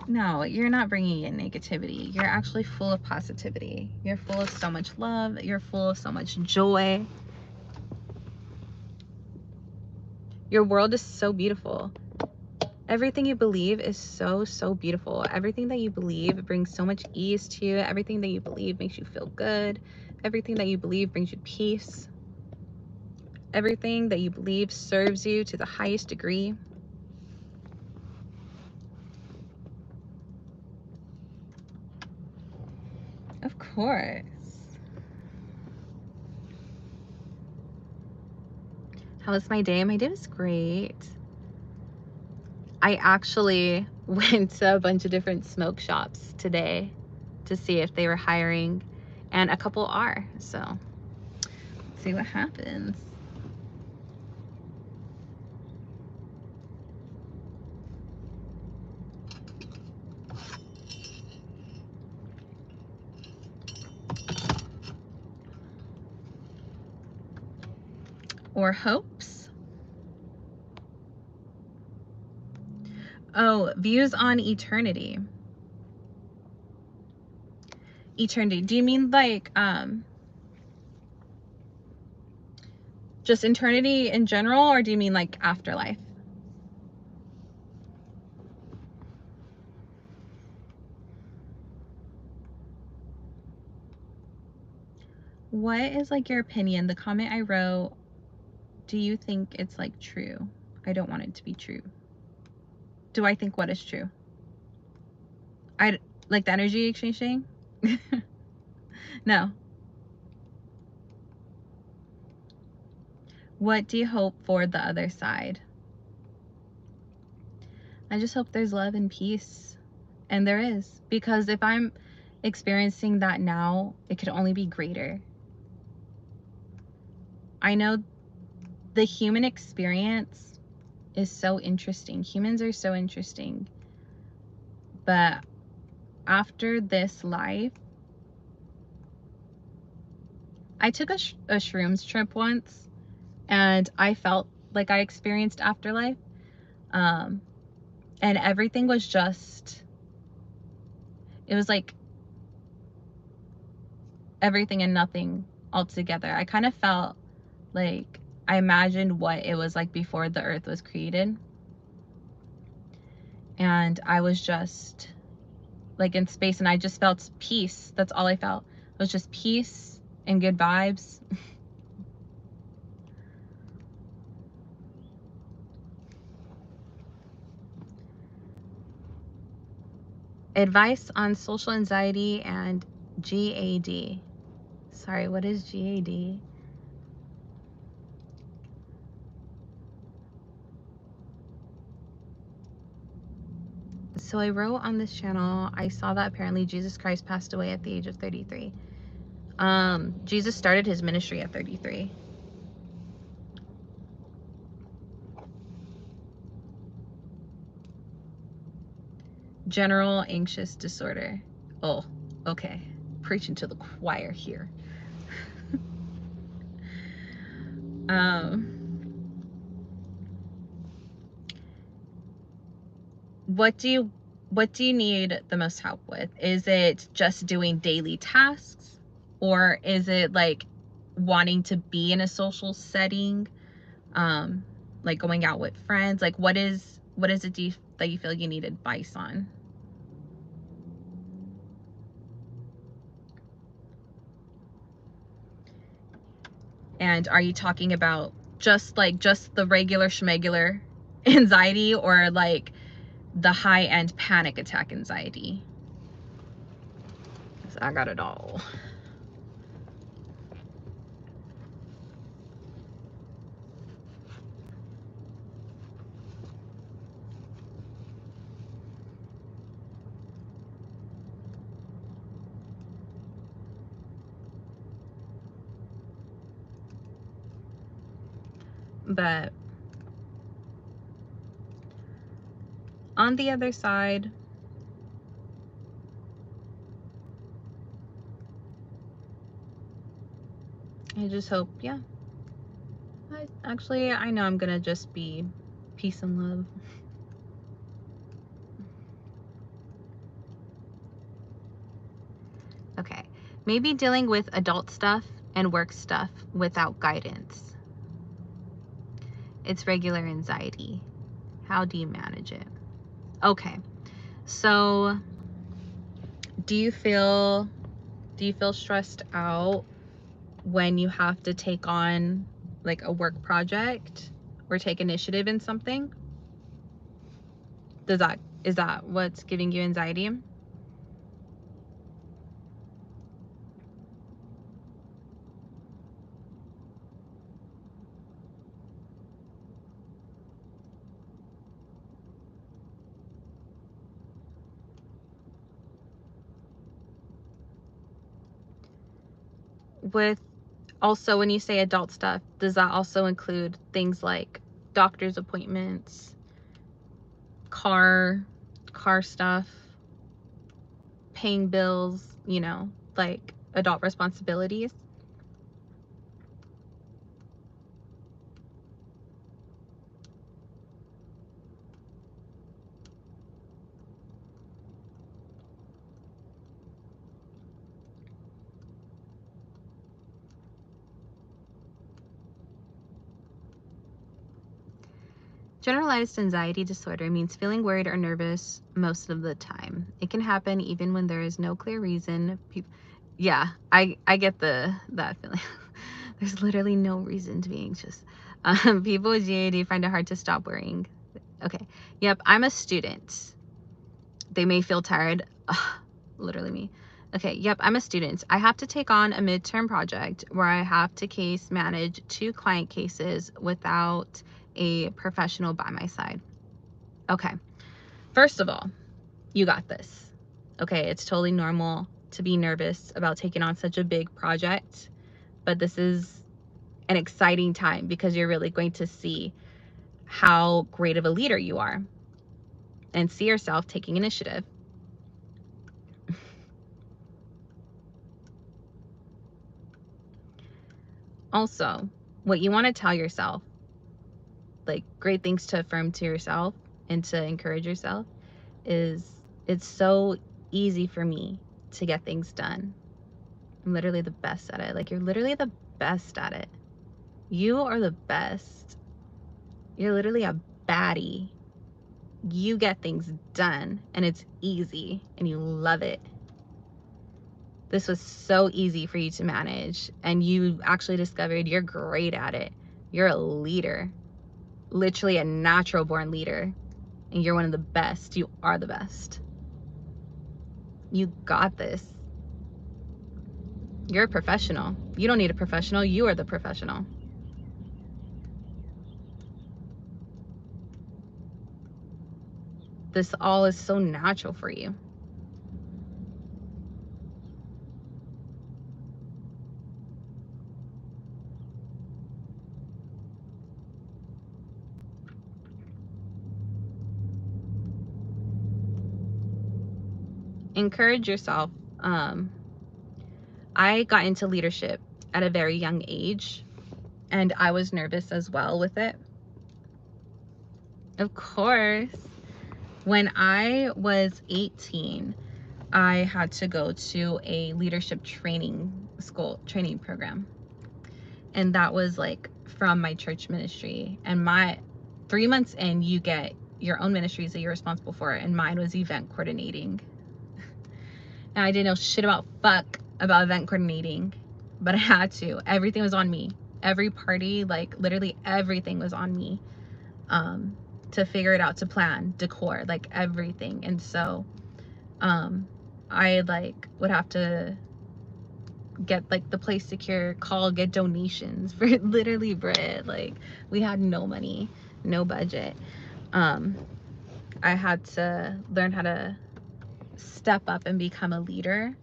No, you're not bringing in negativity. You're actually full of positivity. You're full of so much love. You're full of so much joy. Your world is so beautiful. Everything you believe is so beautiful. Everything that you believe brings so much ease to you. Everything that you believe makes you feel good. Everything that you believe brings you peace. Everything that you believe serves you to the highest degree. Of course. How was my day? My day was great. I actually went to a bunch of different smoke shops today to see if they were hiring, and a couple are, so let's see what happens. Or hopes. Oh, views on eternity. Eternity. Do you mean like just eternity in general, or do you mean like afterlife? What is like your opinion? The comment I wrote, do you think it's like true? I don't want it to be true. Do I think what is true? I like the energy exchanging? No. What do you hope for the other side? I just hope there's love and peace. And there is. Because if I'm experiencing that now, it could only be greater. I know the human experience is so interesting. Humans are so interesting. But after this life, I took a shrooms trip once, and I felt like I experienced afterlife. And everything was just, it was like everything and nothing altogether. I kind of felt like I imagined what it was like before the earth was created. And I was just like in space, and I just felt peace. That's all I felt. It was just peace and good vibes. Advice on social anxiety and GAD. Sorry, what is GAD? So I wrote on this channel, I saw that apparently Jesus Christ passed away at the age of 33. Jesus started his ministry at 33. General anxious disorder. Oh, okay. Preaching to the choir here. What do you need the most help with? Is it just doing daily tasks, or is it like wanting to be in a social setting, like going out with friends? Like what is it that you feel you need advice on? And are you talking about just the regular schmegular anxiety, or like the high-end panic attack anxiety? So I got it all. But on the other side, I just hope, yeah. I know I'm gonna just be peace and love. Okay, maybe dealing with adult stuff and work stuff without guidance. It's regular anxiety. How do you manage it? Okay, so do you feel stressed out when you have to take on like a work project or take initiative in something? Is that what's giving you anxiety? With also, when you say adult stuff, does that also include things like doctor's appointments, car stuff, paying bills, you know, like adult responsibilities? Generalized anxiety disorder means feeling worried or nervous most of the time. It can happen even when there is no clear reason. Yeah, I get that feeling. There's literally no reason to be anxious. People with GAD find it hard to stop worrying. Okay. Yep, I'm a student. They may feel tired. Ugh, literally me. Okay, yep, I'm a student. I have to take on a midterm project where I have to case manage 2 client cases without a professional by my side. Okay, first of all, you got this. Okay, it's totally normal to be nervous about taking on such a big project, but this is an exciting time because you're really going to see how great of a leader you are and see yourself taking initiative. Also, what you want to tell yourself, like great things to affirm to yourself and to encourage yourself, is it's so easy for me to get things done. I'm literally the best at it. Like, you're literally the best at it. You are the best. You're literally a baddie. You get things done and it's easy and you love it. This was so easy for you to manage and you actually discovered you're great at it. You're a leader, literally a natural born leader, and you're one of the best. You are the best. You got this. You're a professional. You don't need a professional. You are the professional. This all is so natural for you. Encourage yourself. I got into leadership at a very young age, and I was nervous as well with it. Of course. When I was 18, I had to go to a leadership training program. And that was like from my church ministry. And my 3 months in, you get your own ministries that you're responsible for. And mine was event coordinating. And I didn't know shit about event coordinating, but I had to. Everything was on me. Every party, like literally everything was on me. To figure it out, to plan, decor, like everything. And so I like would have to get like the place secure, get donations for literally bread. Like, we had no money, no budget. I had to learn how to step up and become a leader.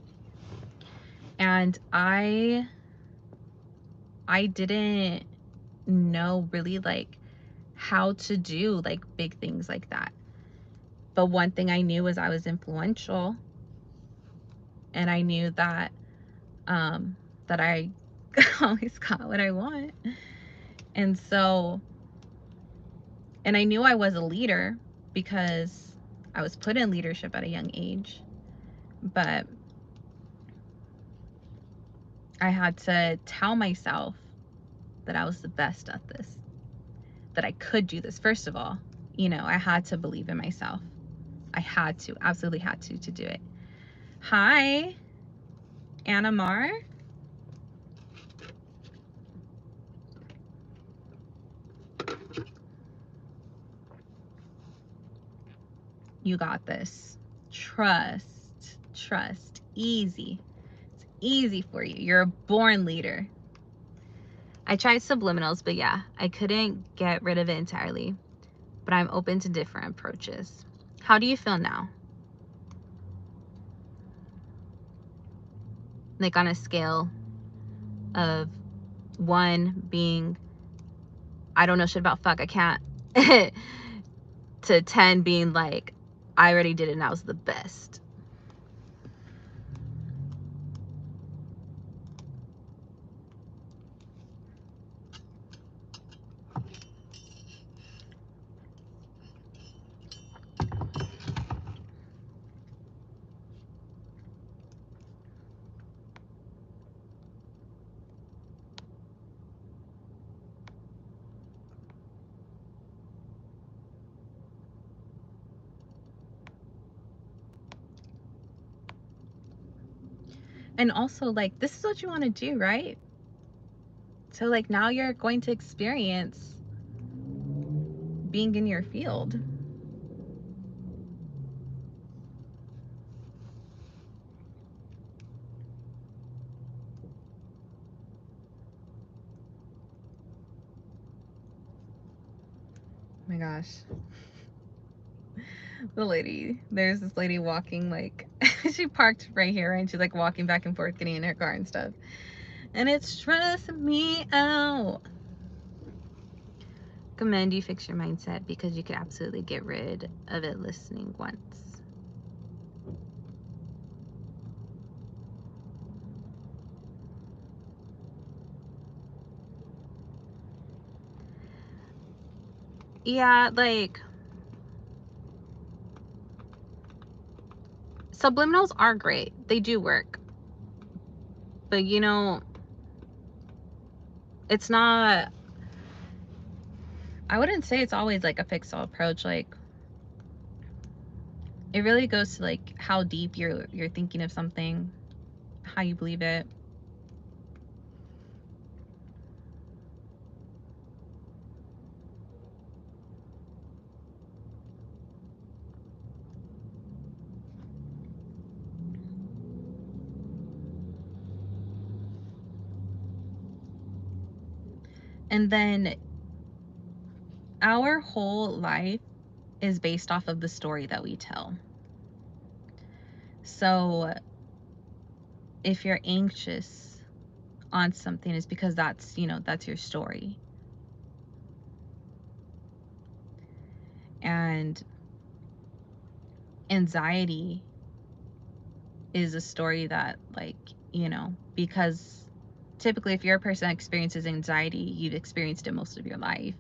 And I didn't know really like how to do like big things like that. But one thing I knew was I was influential, and I knew that that I always got what I want. And so, and I knew I was a leader because I was put in leadership at a young age. But I had to tell myself that I was the best at this, that I could do this. First of all, you know, I had to believe in myself. I had to, absolutely had to do it. Hi, Anna Mar. You got this. Trust, trust, easy. It's easy for you. You're a born leader. I tried subliminals, but yeah, I couldn't get rid of it entirely. But I'm open to different approaches. How do you feel now? Like on a scale of 1 being, I don't know shit about fuck, I can't, to 10 being like, I already did it and I was the best. And also, like, this is what you want to do, right? So, like, now you're going to experience being in your field. Oh my gosh. The lady, there's this lady walking, like, she parked right here and she's like walking back and forth, getting in her car and stuff. And it's stressing me out. Recommend you fix your mindset because you could absolutely get rid of it listening once. Yeah, like, subliminals are great. They do work. But, you know, it's not, I wouldn't say it's always like a fix-all approach. Like, it really goes to like how deep you're thinking of something, how you believe it. And then our whole life is based off of the story that we tell. So if you're anxious on something, it's because that's, you know, that's your story. And anxiety is a story that, like, you know, because typically if you're a person that experiences anxiety, you've experienced it most of your life.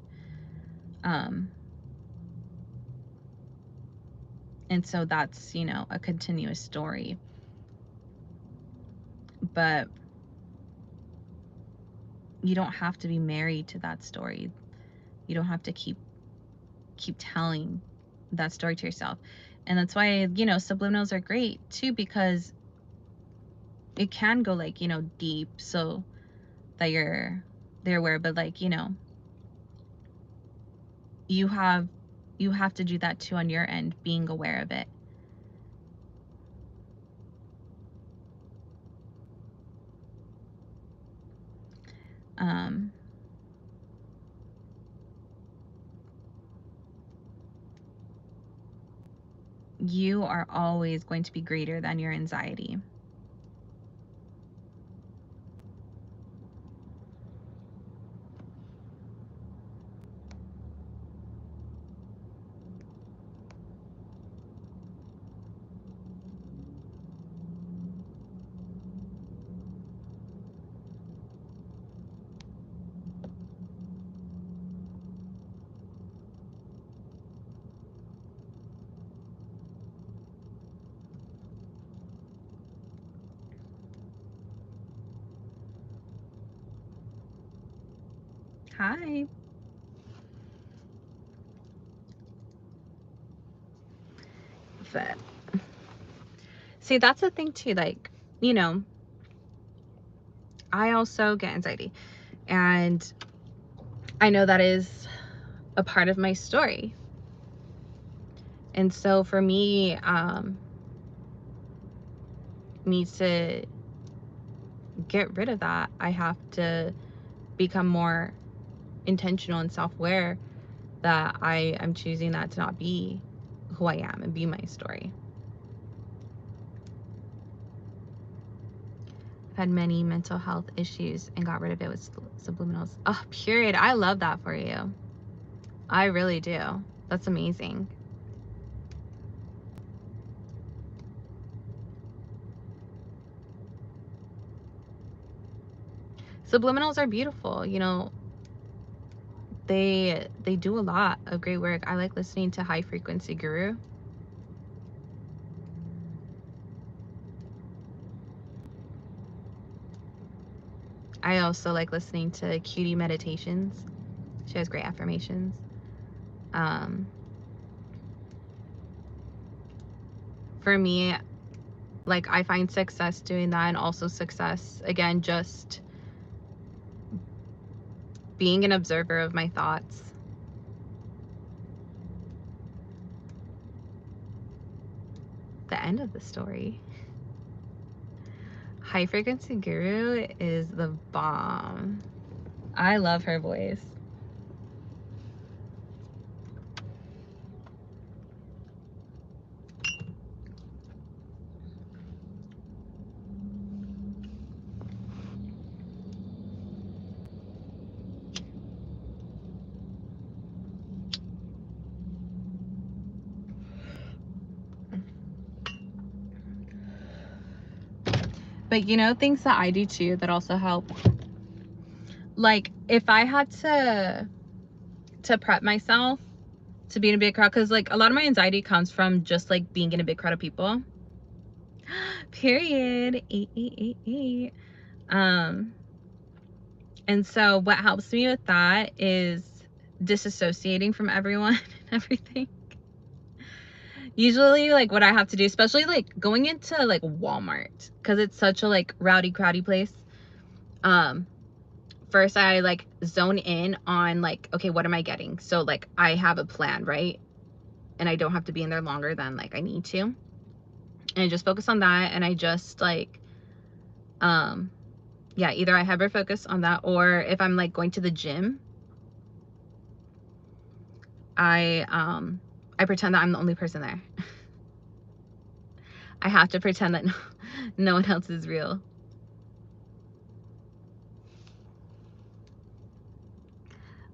And so that's, you know, a continuous story. But you don't have to be married to that story. You don't have to keep telling that story to yourself. And that's why, you know, subliminals are great too, because it can go like, you know, deep so that they're aware, but like, you know, you have to do that too on your end, being aware of it. You are always going to be greater than your anxiety. Hi. But see, that's the thing too, like, you know, I also get anxiety, and I know that is a part of my story. And so for me, to get rid of that, I have to become more intentional and self-aware that I am choosing that to not be who I am and be my story. I've had many mental health issues and got rid of it with subliminals. Oh, period. I love that for you. I really do. That's amazing. Subliminals are beautiful. You know, they do a lot of great work. I like listening to High Frequency Guru. I also like listening to Cutie Meditations. She has great affirmations. For me, like, I find success doing that, and also success, again, just being an observer of my thoughts. The end of the story. High Frequency Guru is the bomb. I love her voice. But you know, things that I do too that also help. Like, if I had to prep myself to be in a big crowd, because like a lot of my anxiety comes from just like being in a big crowd of people. Period. 8888. And so what helps me with that is disassociating from everyone and everything. Usually, like, what I have to do, especially like going into like Walmart, because it's such a like rowdy, crowdy place. First I like zone in on like, okay, what am I getting? So like I have a plan, right? And I don't have to be in there longer than like I need to. And I just focus on that, and I just like, yeah, either I hyper focus on that, or if I'm like going to the gym, I pretend that I'm the only person there. I have to pretend that no one else is real.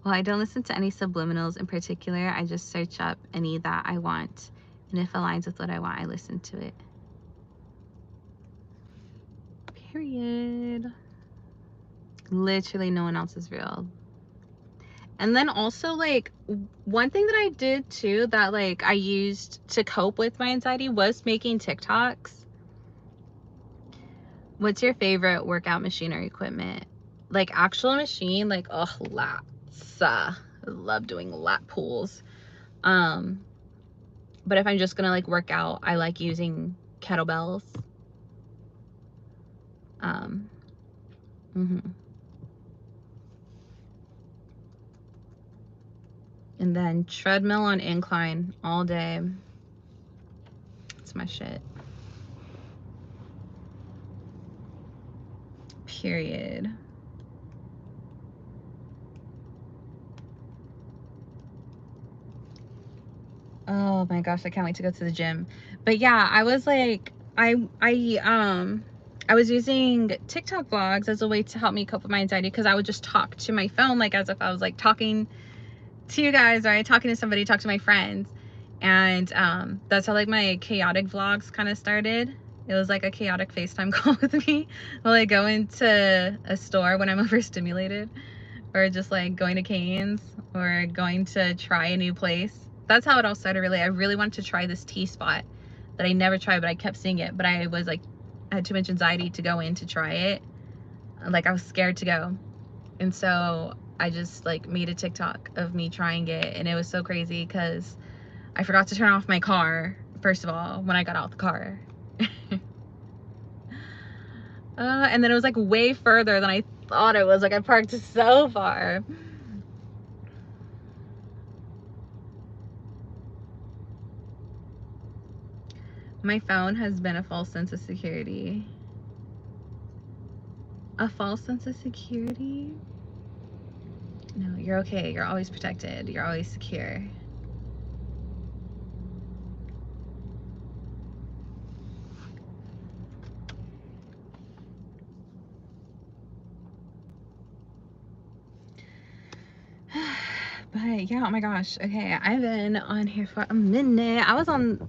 Well, I don't listen to any subliminals in particular. I just search up any that I want, and if it aligns with what I want, I listen to it. Period. Literally no one else is real. And then also, like, one thing that I did too that like I used to cope with my anxiety was making TikToks. What's your favorite workout machine or equipment? Like actual machine, like, oh, lats. I love doing lat pulls. But if I'm just gonna like work out, I like using kettlebells. And then treadmill on incline all day. It's my shit. Period. Oh my gosh, I can't wait to go to the gym. But yeah, I was like, I was using TikTok vlogs as a way to help me cope with my anxiety, because I would just talk to my phone like as if I was like talking to you guys, or talking to somebody, talk to my friends. And that's how like my chaotic vlogs kind of started. It was like a chaotic FaceTime call with me while I go into a store when I'm overstimulated, or just like going to Cane's, or going to try a new place. That's how it all started, really. I really wanted to try this tea spot that I never tried, but I kept seeing it. But I had too much anxiety to go in to try it. Like, I was scared to go. And so I just like made a TikTok of me trying it, and it was so crazy because I forgot to turn off my car, first of all, when I got out the car. And then it was like way further than I thought it was. Like I parked so far. My phone has been a false sense of security. A false sense of security? No, you're okay. You're always protected. You're always secure. But yeah, oh my gosh. Okay, I've been on here for a minute. I was on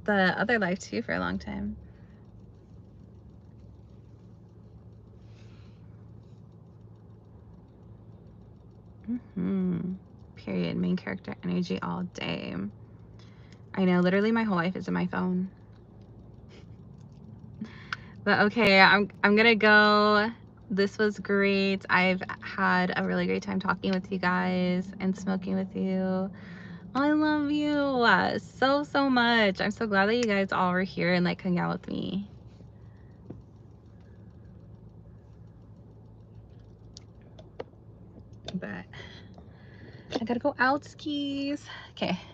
the other live too for a long time. Period. Main character energy all day. I know, literally my whole life is in my phone. But okay, I'm gonna go. This was great. I've had a really great time talking with you guys and smoking with you. I love you so much. I'm so glad that you guys all were here and like hung out with me. But I gotta go out skis. Okay.